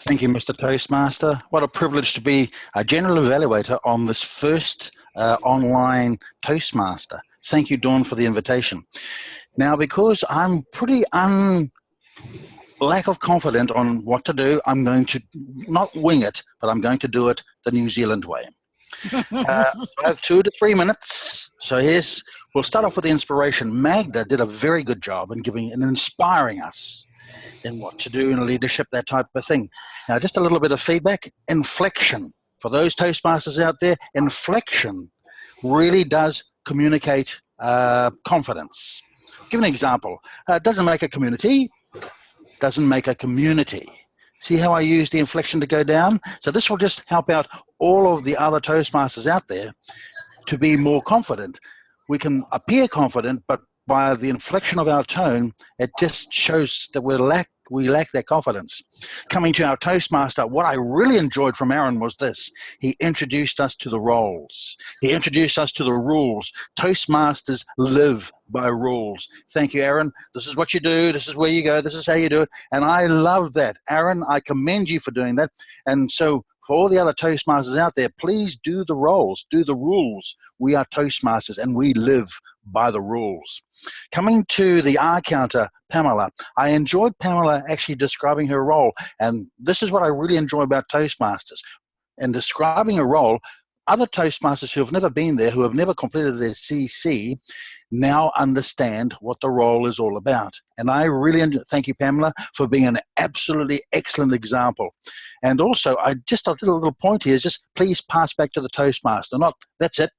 Thank you, Mr. Toastmaster. What a privilege to be a general evaluator on this first online Toastmaster. Thank you, Dawn, for the invitation. Now, because I'm pretty lack of confidence on what to do, I'm going to not wing it, but I'm going to do it the New Zealand way. I have 2 to 3 minutes. So we'll start off with the inspiration. Magda did a very good job in giving and inspiring us in what to do in leadership, that type of thing. Now, just a little bit of feedback. Inflection. For those Toastmasters out there, inflection really does communicate confidence. I'll give an example. Doesn't make a community, doesn't make a community. See how I use the inflection to go down? So this will just help out all of the other Toastmasters out there to be more confident. We can appear confident, but by the inflection of our tone, it just shows that we lack that confidence. Coming to our Toastmaster, what I really enjoyed from Aaron was this. He introduced us to the roles. He introduced us to the rules. Toastmasters live by rules. Thank you, Aaron. This is what you do. This is where you go. This is how you do it. And I love that. Aaron, I commend you for doing that. And so for all the other Toastmasters out there, please do the roles, do the rules. We are Toastmasters and we live by the rules. Coming to the R counter, Pamela, I enjoyed Pamela actually describing her role. And this is what I really enjoy about Toastmasters. In describing a role, other Toastmasters who have never been there, who have never completed their CC, now understand what the role is all about. And I really thank you, Pamela, for being an absolutely excellent example. And also, just a little point here is just please pass back to the Toastmaster. That's it.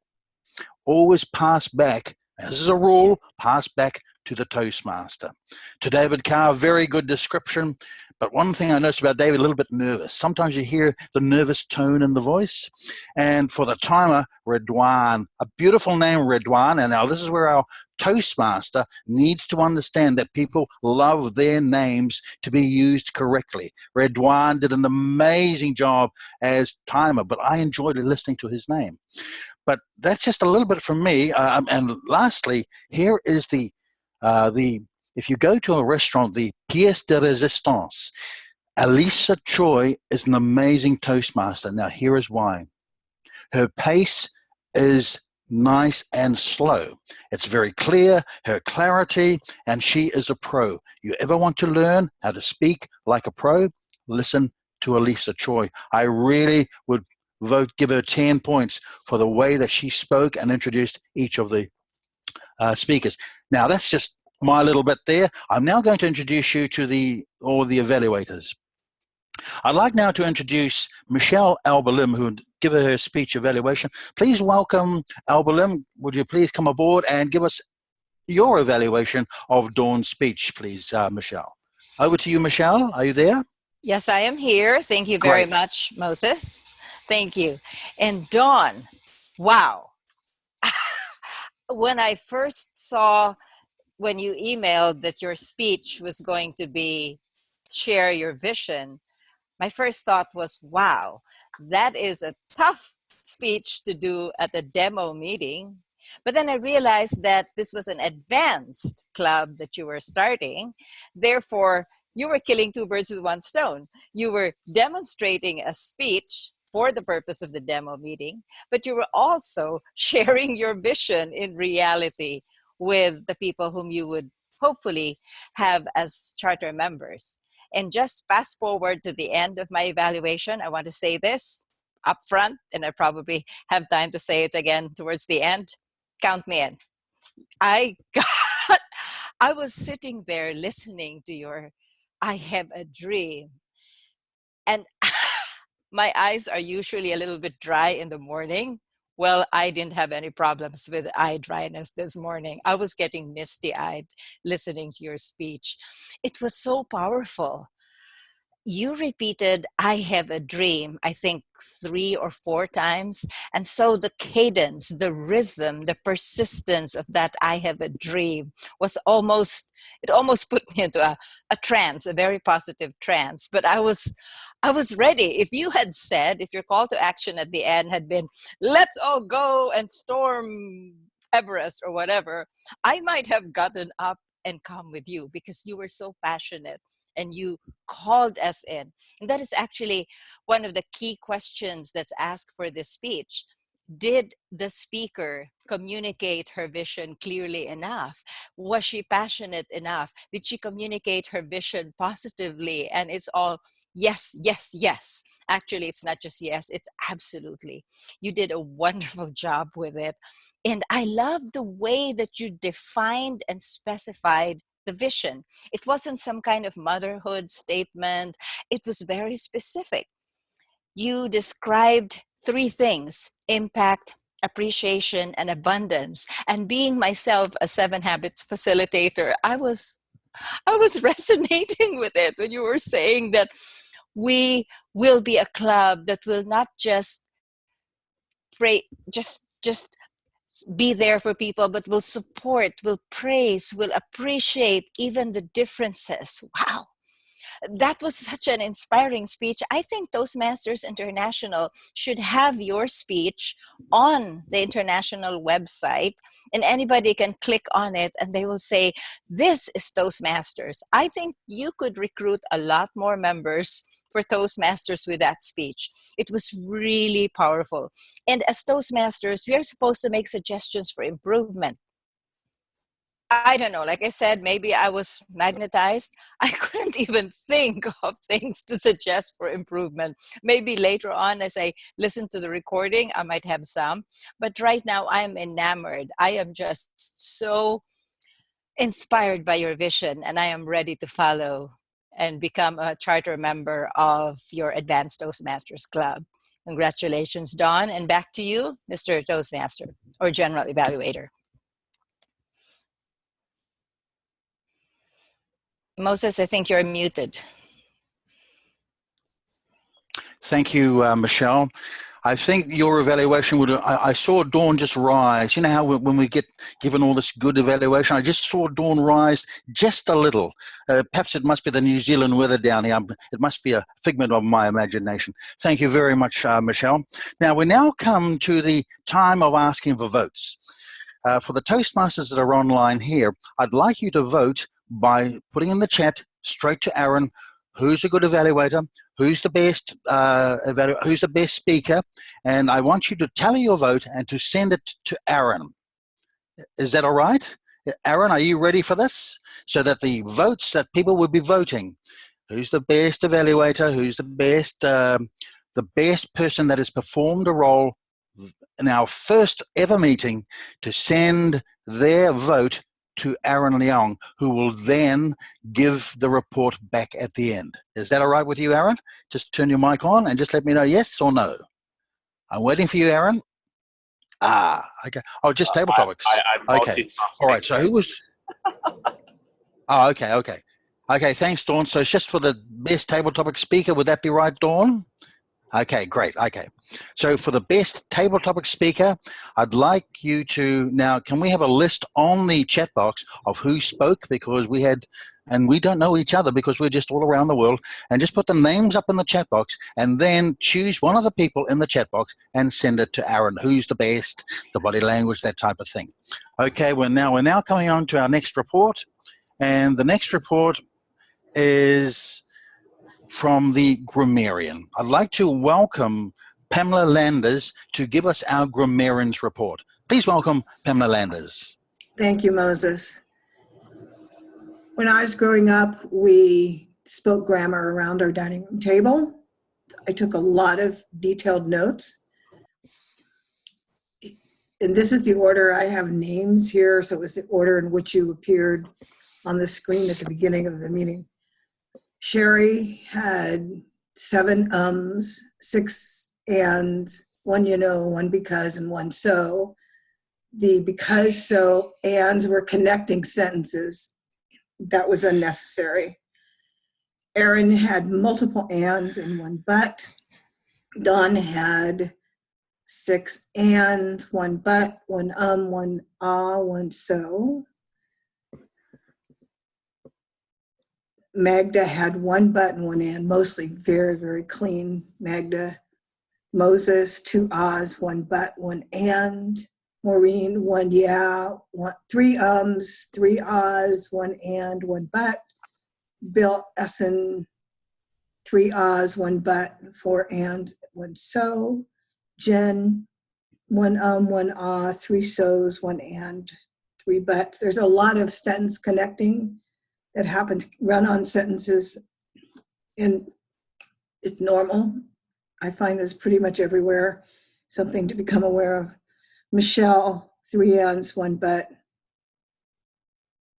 Always pass back. This is a rule, pass back to the Toastmaster. To David Carr, very good description. But one thing I noticed about David, a little bit nervous. Sometimes you hear the nervous tone in the voice. And for the timer, Redwan, a beautiful name, Redwan. And now this is where our Toastmaster needs to understand that people love their names to be used correctly. Redwan did an amazing job as timer, but I enjoyed listening to his name. But that's just a little bit from me. And lastly, here is if you go to a restaurant, the pièce de résistance. Alisa Choi is an amazing Toastmaster. Now, here is why. Her pace is nice and slow. It's very clear, her clarity, and she is a pro. You ever want to learn how to speak like a pro? Listen to Alisa Choi. I really would give her 10 points for the way that she spoke and introduced each of the speakers. Now, that's just my little bit there. I'm now going to introduce you to all the evaluators. I'd like now to introduce Michelle Albalim, who would give her speech evaluation. Please welcome Albalim. Would you please come aboard and give us your evaluation of Dawn's speech, please, Michelle. Over to you, Michelle. Are you there? Yes, I am here. Thank you very much, Moses. Thank you. And Dawn, wow. When I first saw, when you emailed that your speech was going to be share your vision, my first thought was, wow, that is a tough speech to do at a demo meeting. But then I realized that this was an advanced club that you were starting. Therefore, you were killing two birds with one stone. You were demonstrating a speech for the purpose of the demo meeting, but you were also sharing your vision in reality with the people whom you would hopefully have as charter members. And just fast forward to the end of my evaluation, I want to say this up front, and I probably have time to say it again towards the end. Count me in. I was sitting there listening to your I Have a Dream. And my eyes are usually a little bit dry in the morning. Well, I didn't have any problems with eye dryness this morning. I was getting misty-eyed listening to your speech. It was so powerful. you repeated, "I have a dream," I think 3 or 4 times. And so the cadence, the rhythm, the persistence of that "I have a dream" was it almost put me into a trance, a very positive trance. But I was ready. If you had said, if your call to action at the end had been, "Let's all go and storm Everest," or whatever, I might have gotten up and come with you, because you were so passionate and you called us in. And that is actually one of the key questions that's asked for this speech. Did the speaker communicate her vision clearly enough? Was she passionate enough? Did she communicate her vision positively? And it's all yes, yes, yes. Actually, it's not just yes, it's absolutely. You did a wonderful job with it. And I love the way that you defined and specified the vision. It wasn't some kind of motherhood statement. It was very specific. You described 3 things: impact, appreciation, and abundance. And being myself a 7 Habits facilitator, I was resonating with it when you were saying that we will be a club that will not just pray, just be there for people, but will support, will praise, will appreciate even the differences. Wow. That was such an inspiring speech. I think Toastmasters International should have your speech on the international website, and anybody can click on it and they will say, "This is Toastmasters." I think you could recruit a lot more members for Toastmasters with that speech. It was really powerful. And as Toastmasters, we are supposed to make suggestions for improvement. I don't know, like I said, maybe I was magnetized. I couldn't even think of things to suggest for improvement. Maybe later on, as I listen to the recording, I might have some. But right now, I am enamored. I am just so inspired by your vision, and I am ready to follow and become a charter member of your Advanced Toastmasters Club. Congratulations, Dawn. And back to you, Mr. Toastmaster or General Evaluator. Moses, I think you're muted. Thank you, Michelle. I think your evaluation would, I saw Dawn just rise. You know how when we get given all this good evaluation, I just saw Dawn rise just a little. Perhaps it must be the New Zealand weather down here. It must be a figment of my imagination. Thank you very much, Michelle. Now, we now come to the time of asking for votes. For the Toastmasters that are online here, I'd like you to vote by putting in the chat straight to Aaron, who's a good evaluator, who's the best who's the best speaker, and I want you to tally your vote and to send it to Aaron. Is that all right? Aaron, are you ready for this? So that the votes that people will be voting, who's the best evaluator, who's the best person that has performed a role in our first ever meeting, to send their vote to Aaron Leong, who will then give the report back at the end. Is that all right with you, Aaron? Just turn your mic on and just let me know yes or no. I'm waiting for you, Aaron. Okay. Oh, just table topics. Okay. All right. So who was? Oh, okay. Okay. Thanks, Dawn. So it's just for the best table topic speaker. Would that be right, Dawn? Okay, great. Okay. So for the best table topic speaker, I'd like you to now, can we have a list on the chat box of who spoke? Because we had, and we don't know each other because we're just all around the world, and just put the names up in the chat box and then choose one of the people in the chat box and send it to Aaron. Who's the best, the body language, that type of thing. Okay, we're now coming on to our next report. And the next report is from the grammarian. I'd like to welcome Pamela Landers to give us our grammarian's report. Please welcome Pamela Landers. Thank you, Moses. When I was growing up, we spoke grammar around our dining room table. I took a lot of detailed notes. And this is the order. I have names here, so it was the order in which you appeared on the screen at the beginning of the meeting. Sherry had 7 ums, 6 ands, 1 you know, 1 because, and 1 so. The because, so, ands were connecting sentences. That was unnecessary. Aaron had multiple ands and one but. Don had 6 ands, one but, one one ah, one so. Magda had 1 but and 1 and, mostly very, very clean, Magda. Moses, 2 ahs, 1 but, 1 and. Maureen, 1 yeah, 3 ums, 3 ahs, 1 and, 1 but. Bill Essen, 3 ahs, 1 but, 4 ands, 1 so. Jen, 1 1 ah, 3 so's, 1 and, 3 buts. There's a lot of sentence connecting that happens, run-on sentences, and it's normal. I find this pretty much everywhere, something to become aware of. Michelle, 3 ands, 1 but.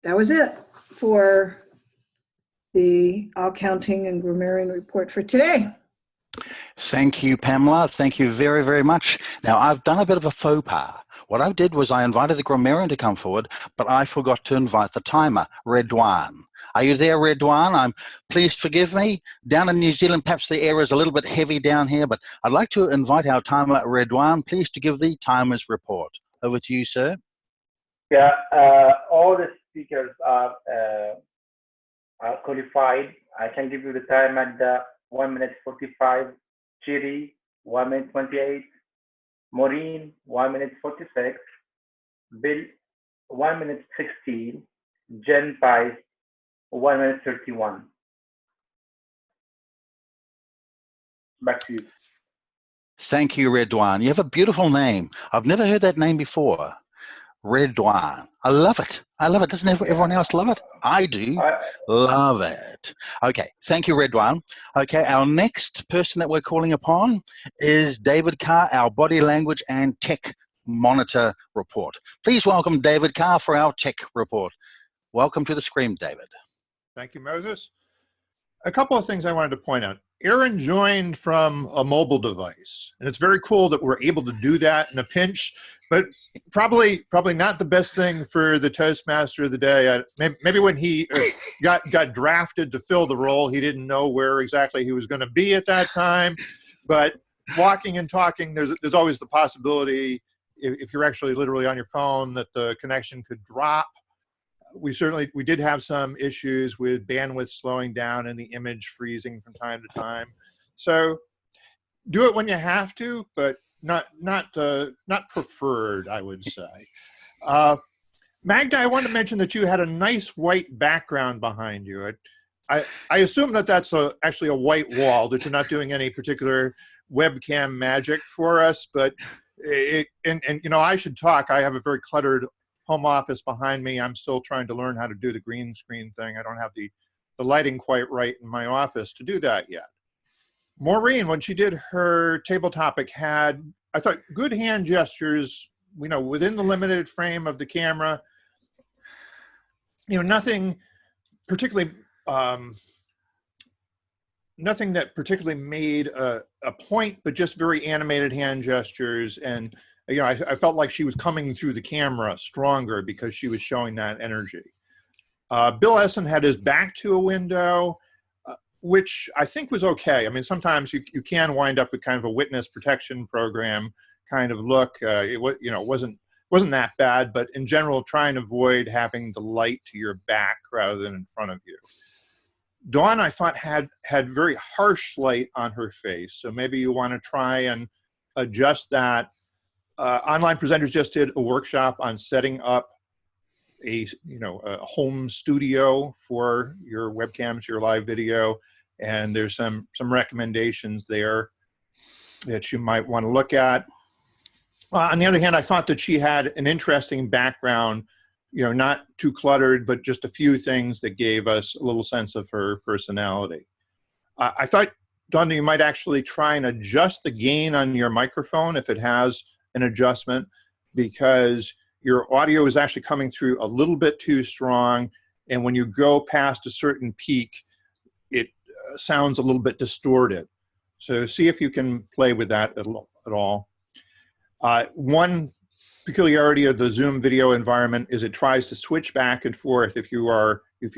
That was it for the all counting and grammarian report for today. Thank you, Pamela. Thank you very, very much. Now, I've done a bit of a faux pas. What I did was I invited the grammarian to come forward, but I forgot to invite the timer, Redwan. Are you there, Redwan? Please forgive me. Down in New Zealand, perhaps the air is a little bit heavy down here, but I'd like to invite our timer, Redwan, please to give the timer's report. Over to you, sir. Yeah, all the speakers are qualified. I can give you the time at 1 minute 45. Chiri, 1 minute 28. Maureen, 1 minute 46. Bill, 1 minute 16. Jen Pice, 1 minute 31. Back to you. Thank you, Redwan. You have a beautiful name. I've never heard that name before. Redwan. I love it. I love it. Doesn't everyone else love it? I do. Love it. Okay. Thank you, Redwan. Okay. Our next person that we're calling upon is David Carr, our body language and tech monitor report. Please welcome David Carr for our tech report. Welcome to the screen, David. Thank you, Moses. A couple of things I wanted to point out. Aaron joined from a mobile device, and it's very cool that we're able to do that in a pinch, but probably not the best thing for the Toastmaster of the day. Maybe when he got drafted to fill the role, he didn't know where exactly he was going to be at that time, but walking and talking, there's always the possibility, if you're actually literally on your phone, that the connection could drop. We did have some issues with bandwidth slowing down and the image freezing from time to time. So do it when you have to, but not preferred, I would say. Magda, I wanted to mention that you had a nice white background behind you. I assume that that's actually a white wall, that you're not doing any particular webcam magic for us, but I should talk. I have a very cluttered home office behind me. I'm still trying to learn how to do the green screen thing. I don't have the lighting quite right in my office to do that yet. Maureen, when she did her table topic, had, I thought, good hand gestures, within the limited frame of the camera. Nothing particularly, nothing that particularly made a point, but just very animated hand gestures. And I felt like she was coming through the camera stronger because she was showing that energy. Bill Essen had his back to a window, which I think was okay. I mean, sometimes you can wind up with kind of a witness protection program kind of look. It wasn't that bad, but in general, try and avoid having the light to your back rather than in front of you. Dawn, I thought, had very harsh light on her face, so maybe you want to try and adjust that. Online presenters just did a workshop on setting up a home studio for your webcams, your live video, and there's some recommendations there that you might want to look at. On the other hand, I thought that she had an interesting background, not too cluttered, but just a few things that gave us a little sense of her personality. I thought, Dawn, you might actually try and adjust the gain on your microphone if it has an adjustment, because your audio is actually coming through a little bit too strong, and when you go past a certain peak, it sounds a little bit distorted. So see if you can play with that at all. One peculiarity of the Zoom video environment is it tries to switch back and forth if you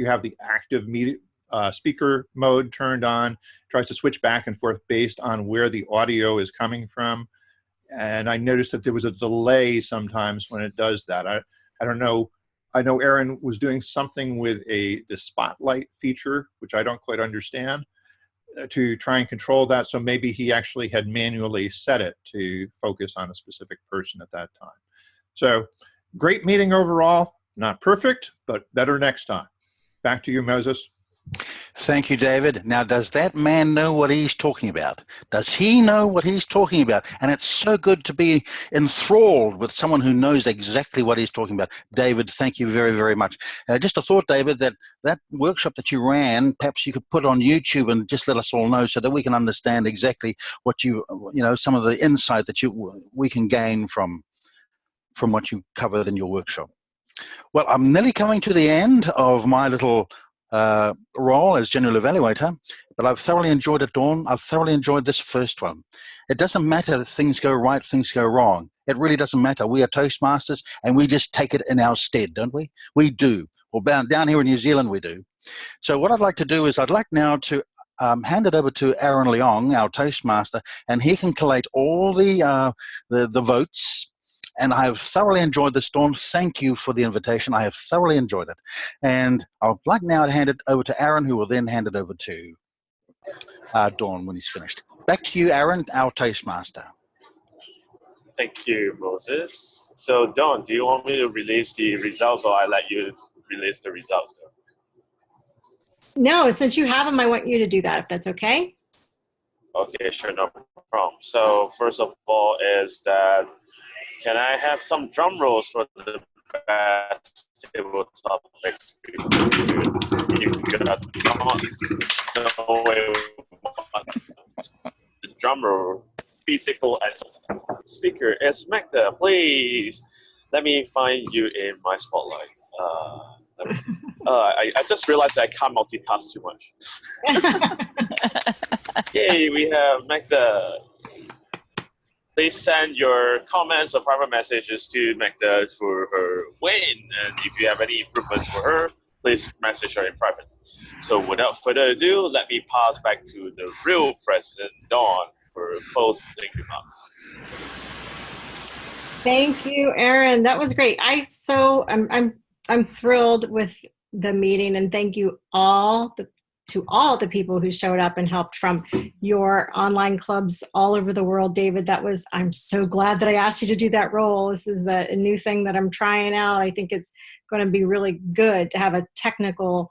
have the active speaker mode turned on, tries to switch back and forth based on where the audio is coming from. And I noticed that there was a delay sometimes when it does that. I don't know. I know Aaron was doing something with the spotlight feature, which I don't quite understand, to try and control that. So maybe he actually had manually set it to focus on a specific person at that time. So great meeting overall. Not perfect, but better next time. Back to you, Moses. Thank you, David. Now, does that man know what he's talking about? Does he know what he's talking about? And it's so good to be enthralled with someone who knows exactly what he's talking about. David, thank you very, very much. Just a thought, David, that workshop that you ran, perhaps you could put on YouTube and just let us all know so that we can understand exactly what some of the insight that we can gain from what you covered in your workshop. Well, I'm nearly coming to the end of my little role as general evaluator, but I've thoroughly enjoyed it, Dawn. I've thoroughly enjoyed this first one. It doesn't matter if things go right, things go wrong. It really doesn't matter. We are Toastmasters, and we just take it in our stead, don't we? We do. Well, down here in New Zealand, we do. So what I'd like to do is I'd like now to hand it over to Aaron Leong, our Toastmaster, and he can collate all the votes. And I have thoroughly enjoyed this, Dawn. Thank you for the invitation. I have thoroughly enjoyed it. And I'd like now to hand it over to Aaron, who will then hand it over to Dawn when he's finished. Back to you, Aaron, our Toastmaster. Thank you, Moses. So, Dawn, do you want me to release the results, or I let you release the results? No, since you have them, I want you to do that, if that's okay. Okay, sure, no problem. So, first of all is that, can I have some drum rolls for the best tabletop experience? You got no way the drum roll physical speaker is Magda. Please let me find you in my spotlight. I just realized I can't multitask too much. Yay, we have Magda. Please send your comments or private messages to Magda for her win. And if you have any improvements for her, please message her in private. So without further ado, let me pass back to the real President, Dawn, for closing remarks. Thank you, Aaron. That was great. I'm thrilled with the meeting, and thank you to all the people who showed up and helped from your online clubs all over the world. David, I'm so glad that I asked you to do that role. This is a new thing that I'm trying out. I think it's going to be really good to have a technical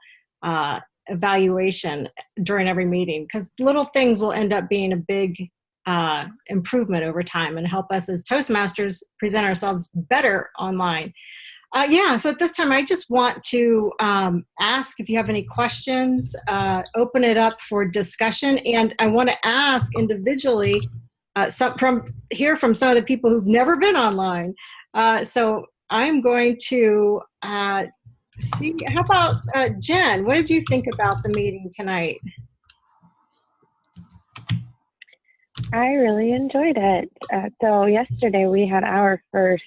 evaluation during every meeting, because little things will end up being a big improvement over time and help us as Toastmasters present ourselves better online. So at this time, I just want to ask if you have any questions, open it up for discussion. And I want to ask individually, hear from some of the people who've never been online. So I'm going to see, how about Jen? What did you think about the meeting tonight? I really enjoyed it. So yesterday we had our first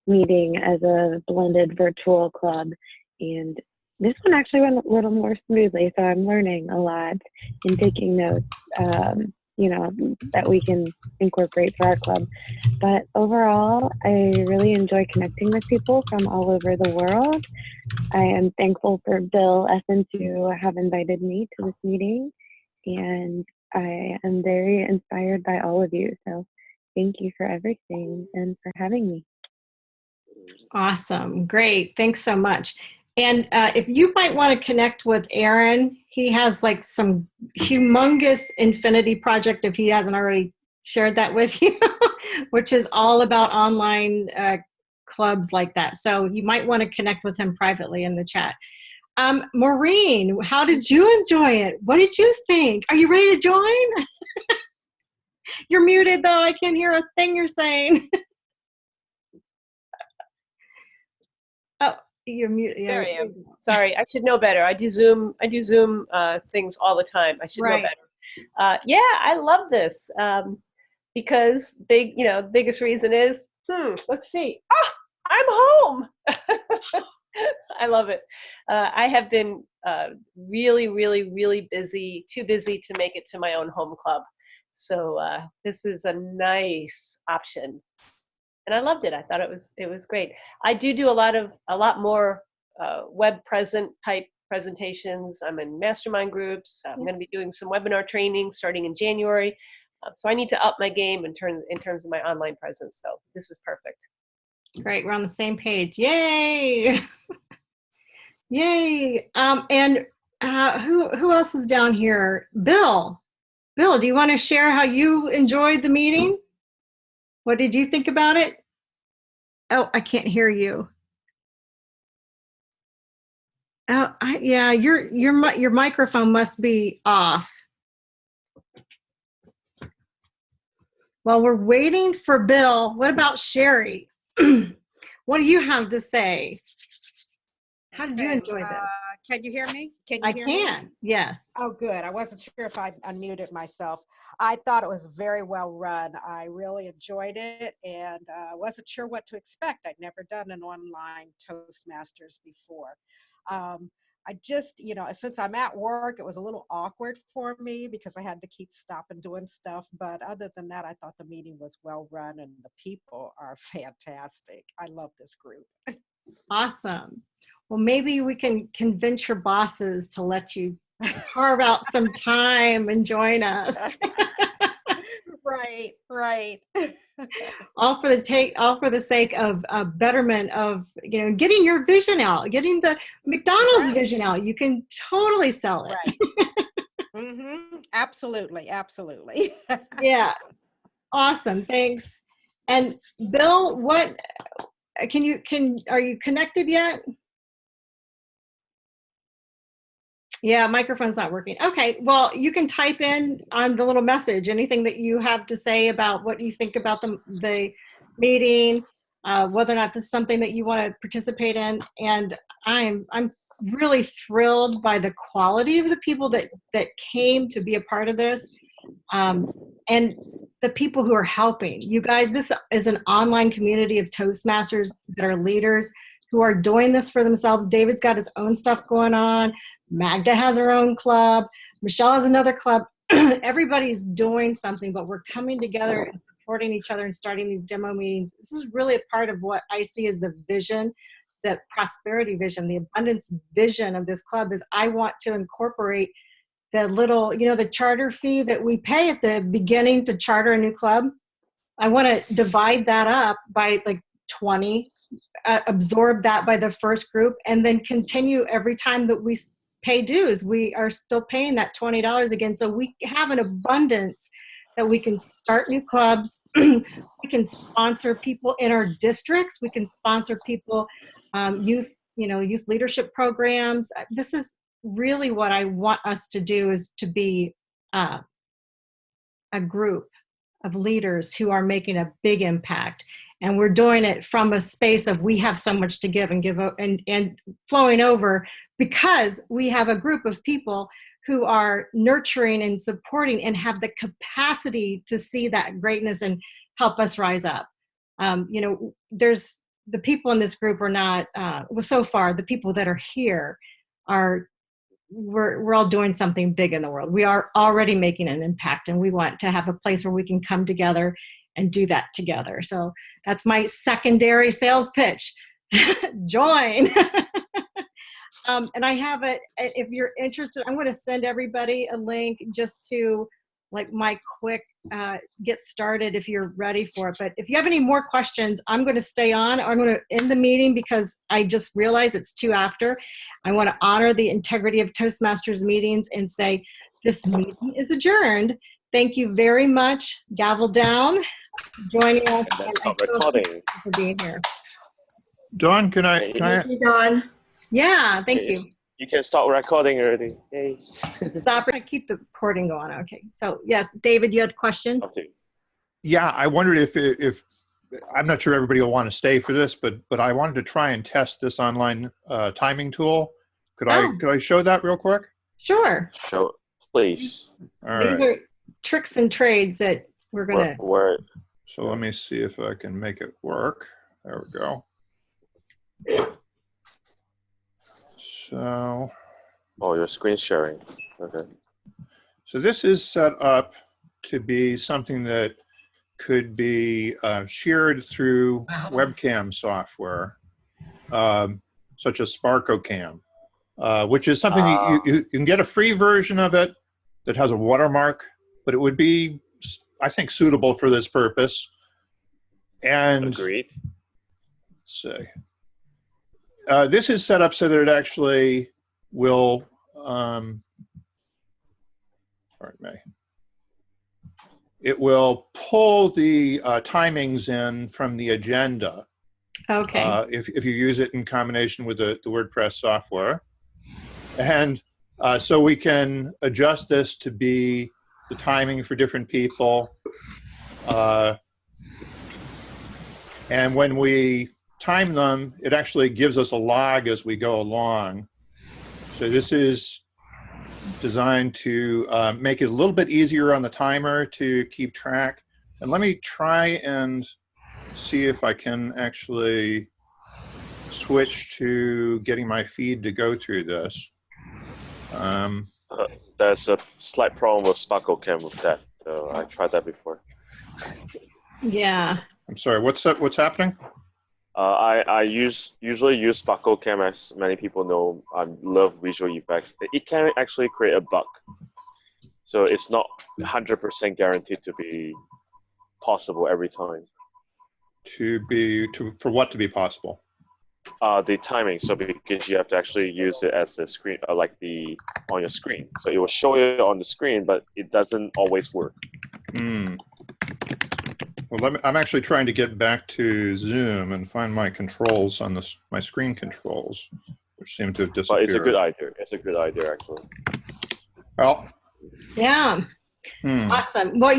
meeting as a blended virtual club, and this one actually went a little more smoothly, so I'm learning a lot and taking notes that we can incorporate for our club. But overall, I really enjoy connecting with people from all over the world. I am thankful for Bill Essen to have invited me to this meeting, and I am very inspired by all of you, so thank you for everything and for having me. Awesome. Great. Thanks so much. And if you might want to connect with Aaron, he has like some humongous infinity project, if he hasn't already shared that with you, which is all about online clubs like that. So you might want to connect with him privately in the chat. Maureen, how did you enjoy it? What did you think? Are you ready to join? You're muted though. I can't hear a thing you're saying. Oh, you're muted. Yeah. There I am. Sorry, I should know better. I do Zoom things all the time. I should know better. Yeah, I love this because the biggest reason is, let's see. I'm home. I love it. I have been really, really, really busy, too busy to make it to my own home club. So this is a nice option. And I loved it. I thought it was great. I do a lot more web present type presentations. I'm in mastermind groups. I'm going to be doing some webinar training starting in January. So I need to up my game in terms of my online presence. So this is perfect. Great. We're on the same page. Yay. Yay. And who else is down here? Bill. Bill, do you want to share how you enjoyed the meeting? What did you think about it? Oh, I can't hear you. Oh, yeah, your microphone must be off. While we're waiting for Bill, what about Sherry? What do you have to say? How did you enjoy this? Can you hear me? Can you I hear can, me? yes. Oh, good. I wasn't sure if I unmuted myself. I thought it was very well run. I really enjoyed it, and wasn't sure what to expect. I'd never done an online Toastmasters before. I just, since I'm at work, it was a little awkward for me because I had to keep stopping doing stuff. But other than that, I thought the meeting was well run and the people are fantastic. I love this group. Awesome. Well, maybe we can convince your bosses to let you carve out some time and join us. Right. all for the sake of betterment of getting your vision out, getting the McDonald's vision out. You can totally sell it. Right. Absolutely. Yeah. Awesome. Thanks. And Bill, what are you connected yet? Yeah, microphone's not working. Okay, well, you can type in on the little message anything that you have to say about what you think about the meeting, whether or not this is something that you want to participate in. And I'm really thrilled by the quality of the people that came to be a part of this, and the people who are helping. You guys, this is an online community of Toastmasters that are leaders who are doing this for themselves. David's got his own stuff going on. Magda has her own club. Michelle has another club. Everybody's doing something, but we're coming together and supporting each other and starting these demo meetings. This is really a part of what I see as the vision, the prosperity vision, the abundance vision of this club. Is I want to incorporate the little, the charter fee that we pay at the beginning to charter a new club. I want to divide that up by like 20, absorb that by the first group, and then continue every time that we pay dues. We are still paying that $20 again. So we have an abundance that we can start new clubs. We can sponsor people in our districts. We can sponsor people, youth leadership programs. This is really what I want us to do, is to be a group of leaders who are making a big impact. And we're doing it from a space of we have so much to give and flowing over, because we have a group of people who are nurturing and supporting and have the capacity to see that greatness and help us rise up. There's the people in this group are not, so far, the people that are here are, we're all doing something big in the world. We are already making an impact, and we want to have a place where we can come together and do that together. So that's my secondary sales pitch. Join. And I have it, if you're interested, I'm going to send everybody a link just to like my quick get started if you're ready for it. But if you have any more questions, I'm going to stay on. I'm going to end the meeting because I just realized it's 2 after. I want to honor the integrity of Toastmasters meetings and say this meeting is adjourned. Thank you very much. Gavel down. Joining us. And then stop recording. For being here. Dawn, can I? Thank you, Dawn. Yeah, thank you. You can stop recording already. Yay. Stop. I keep the recording going. Okay. So yes, David, you had a question? Yeah, I wondered if I'm not sure everybody will want to stay for this, but I wanted to try and test this online timing tool. Could I show that real quick? Sure. Show, please. All These right. are tricks and trades that we're gonna. So let me see if I can make it work. There we go. So Oh, you're screen sharing. Okay. So this is set up to be something that could be shared through webcam software, such as SparkoCam, which is something you can get a free version of it that has a watermark, but it would be, I think, suitable for this purpose. And agreed. Let's see. This is set up so that it actually will, pardon me, it will pull the timings in from the agenda. Okay. If you use it in combination with the WordPress software. And so we can adjust this to be the timing for different people. And when we time them, it actually gives us a log as we go along. So this is designed to make it a little bit easier on the timer to keep track. And let me try and see if I can actually switch to getting my feed to go through this. There's a slight problem with SparkoCam with that. I tried that before. Yeah. I'm sorry, what's happening? I usually use SparkoCam, as many people know. I love visual effects. It can actually create a bug. So it's not 100% guaranteed to be possible every time. For what to be possible? The timing. So because you have to actually use it as a screen, on your screen. So it will show it on the screen, but it doesn't always work. Well, I'm actually trying to get back to Zoom and find my controls on my screen controls, which seem to have disappeared. But it's a good idea. It's a good idea, actually. Well. Yeah. Awesome. Well,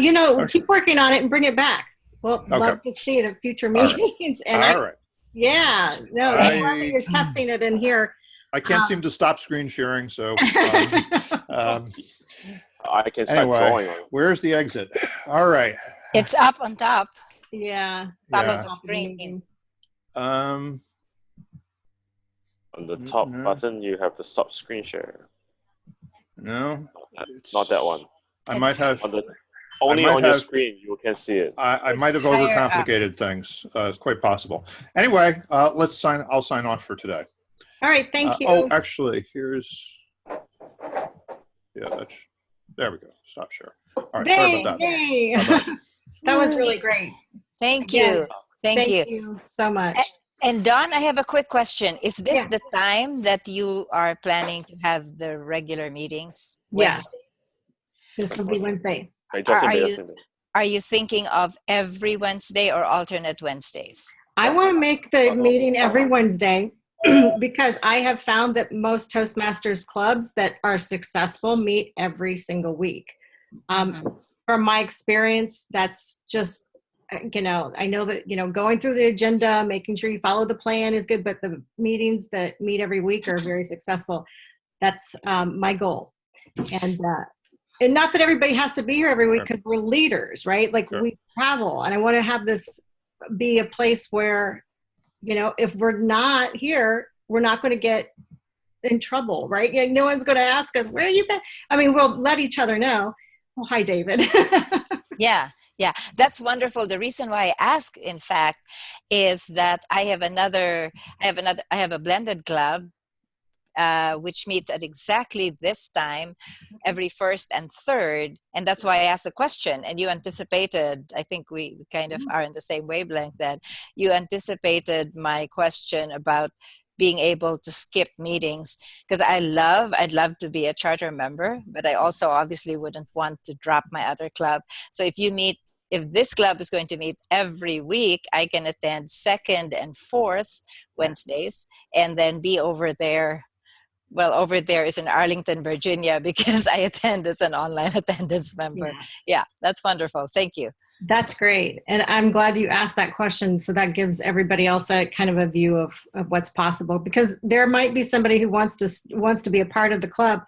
keep working on it and bring it back. Well, love to see it at future meetings. All right. Yeah. No, I'm glad that you're testing it in here. I can't seem to stop screen sharing, so I can start drawing on it. Where's the exit? All right. It's up on top. Yeah. Top of the screen. On the top button, you have the stop screen share. No. Not that one. I might have. Only on your screen you can see it. I might have overcomplicated things. It's quite possible. Anyway, I'll sign off for today. All right, thank you. Oh, actually, here's. Yeah, there we go. Stop share. All right, sorry about that. That was really great. Thank you. Thank you so much. And Dawn, I have a quick question. Is this the time that you are planning to have the regular meetings? Yes. This will be Wednesday. Are you thinking of every Wednesday or alternate Wednesdays? I want to make the meeting every Wednesday because I have found that most Toastmasters clubs that are successful meet every single week. From my experience, that's just, I know that, going through the agenda, making sure you follow the plan is good, but the meetings that meet every week are very successful. That's my goal. And not that everybody has to be here every week because we're leaders, right? Like we travel, and I want to have this be a place where, if we're not here, we're not going to get in trouble, right? No one's going to ask us, where have you been? I mean, we'll let each other know. Oh, hi, David. Yeah, that's wonderful. The reason why I ask, in fact, is that I have a blended club, which meets at exactly this time every first and third. And that's why I asked the question. And you anticipated, I think we kind of are in the same wavelength, that you anticipated my question about being able to skip meetings, because I'd love to be a charter member, but I also obviously wouldn't want to drop my other club. So if this club is going to meet every week, I can attend second and fourth Wednesdays and then be over there. Well, over there is in Arlington, Virginia, because I attend as an online attendance member. Yeah, that's wonderful. Thank you. That's great. And I'm glad you asked that question. So that gives everybody else a kind of a view of what's possible, because there might be somebody who wants to be a part of the club,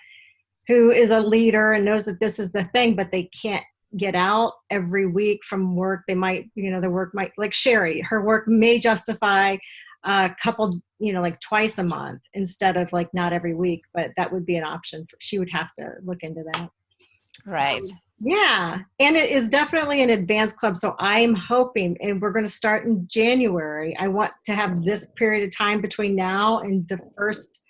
who is a leader and knows that this is the thing, but they can't get out every week from work. They might, their work might, like Sherry, her work may justify a couple, like twice a month instead of like not every week, but that would be an option. She would have to look into that. Right. Yeah. And it is definitely an advanced club. So I'm hoping, and we're going to start in January. I want to have this period of time between now and the first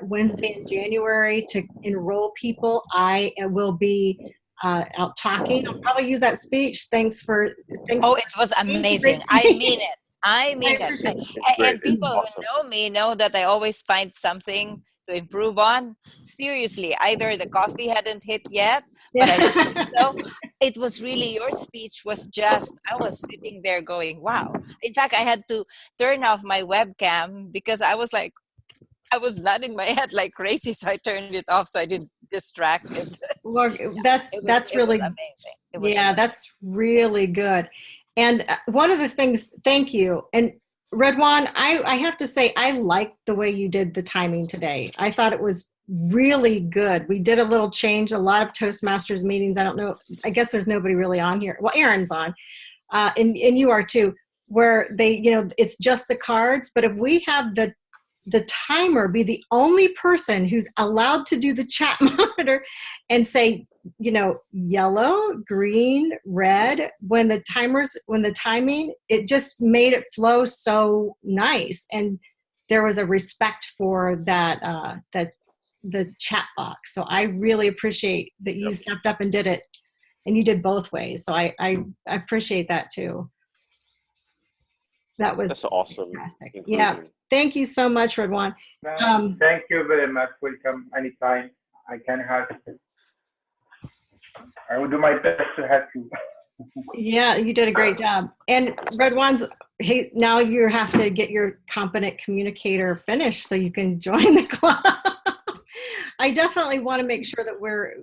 Wednesday in January to enroll people. I will be out talking. I'll probably use that speech. Thanks. Oh, it was amazing. I mean it. I mean it. And people who know me know that I always find something to improve on. Seriously, either the coffee hadn't hit yet, but I think so. It was really, your speech was just, I was sitting there going, wow. In fact, I had to turn off my webcam because I was nodding my head like crazy, so I turned it off so I didn't distract it. Well, that's really amazing. That's really good. And one of the things, thank you. And Redwan, I have to say, I liked the way you did the timing today. I thought it was really good. We did a little change. A lot of Toastmasters meetings, I don't know, I guess there's nobody really on here. Well, Aaron's on, and you are too, where they, it's just the cards. But if we have the timer be the only person who's allowed to do the chat monitor and say, yellow, green, red, when the timing, it just made it flow so nice. And there was a respect for that, the chat box. So I really appreciate that you stepped up and did it, and you did both ways. So I appreciate that too. That's awesome. Fantastic. Yeah. Thank you so much, Redwan. Thank you very much. Welcome anytime I can help. I will do my best to help you. Yeah, you did a great job. And Redwan's, hey, now you have to get your competent communicator finished so you can join the club. I definitely want to make sure that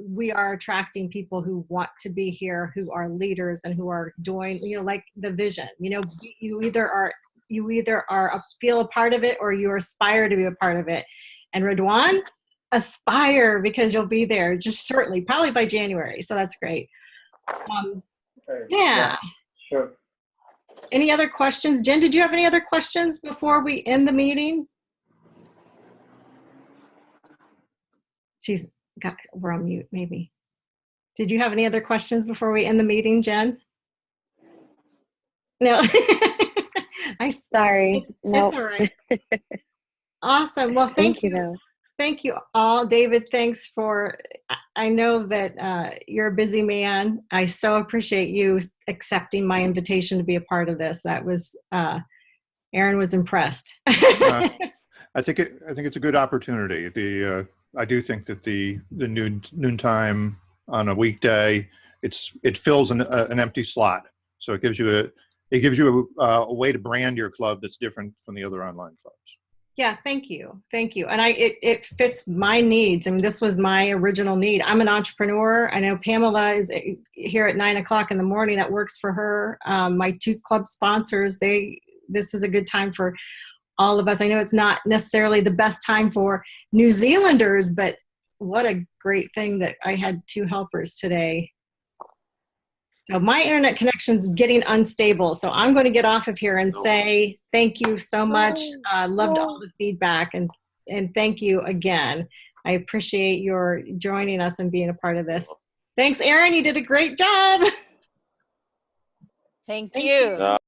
we are attracting people who want to be here, who are leaders and who are doing, like the vision. You either feel a part of it or you aspire to be a part of it. And Redwan, aspire, because you'll be there just shortly, probably by January. So that's great. Yeah. Sure. Any other questions? Jen, did you have any other questions before we end the meeting? We're on mute, maybe. Did you have any other questions before we end the meeting, Jen? No. Sorry. It's all right. Awesome. Well, thank you. Thank you all. David, thanks I know that you're a busy man. I so appreciate you accepting my invitation to be a part of this. That was, Aaron was impressed. I think it's a good opportunity. I do think that the noontime on a weekday, it fills an empty slot. So it gives you a way to brand your club that's different from the other online clubs. Yeah, thank you. Thank you. And it fits my needs. I mean, this was my original need. I'm an entrepreneur. I know Pamela is here at 9 o'clock in the morning. That works for her. My two club sponsors, this is a good time for all of us. I know it's not necessarily the best time for New Zealanders, but what a great thing that I had two helpers today. So my internet connection's getting unstable. So I'm going to get off of here and say thank you so much. Loved all the feedback, and thank you again. I appreciate your joining us and being a part of this. Thanks, Aaron. You did a great job. Thank you.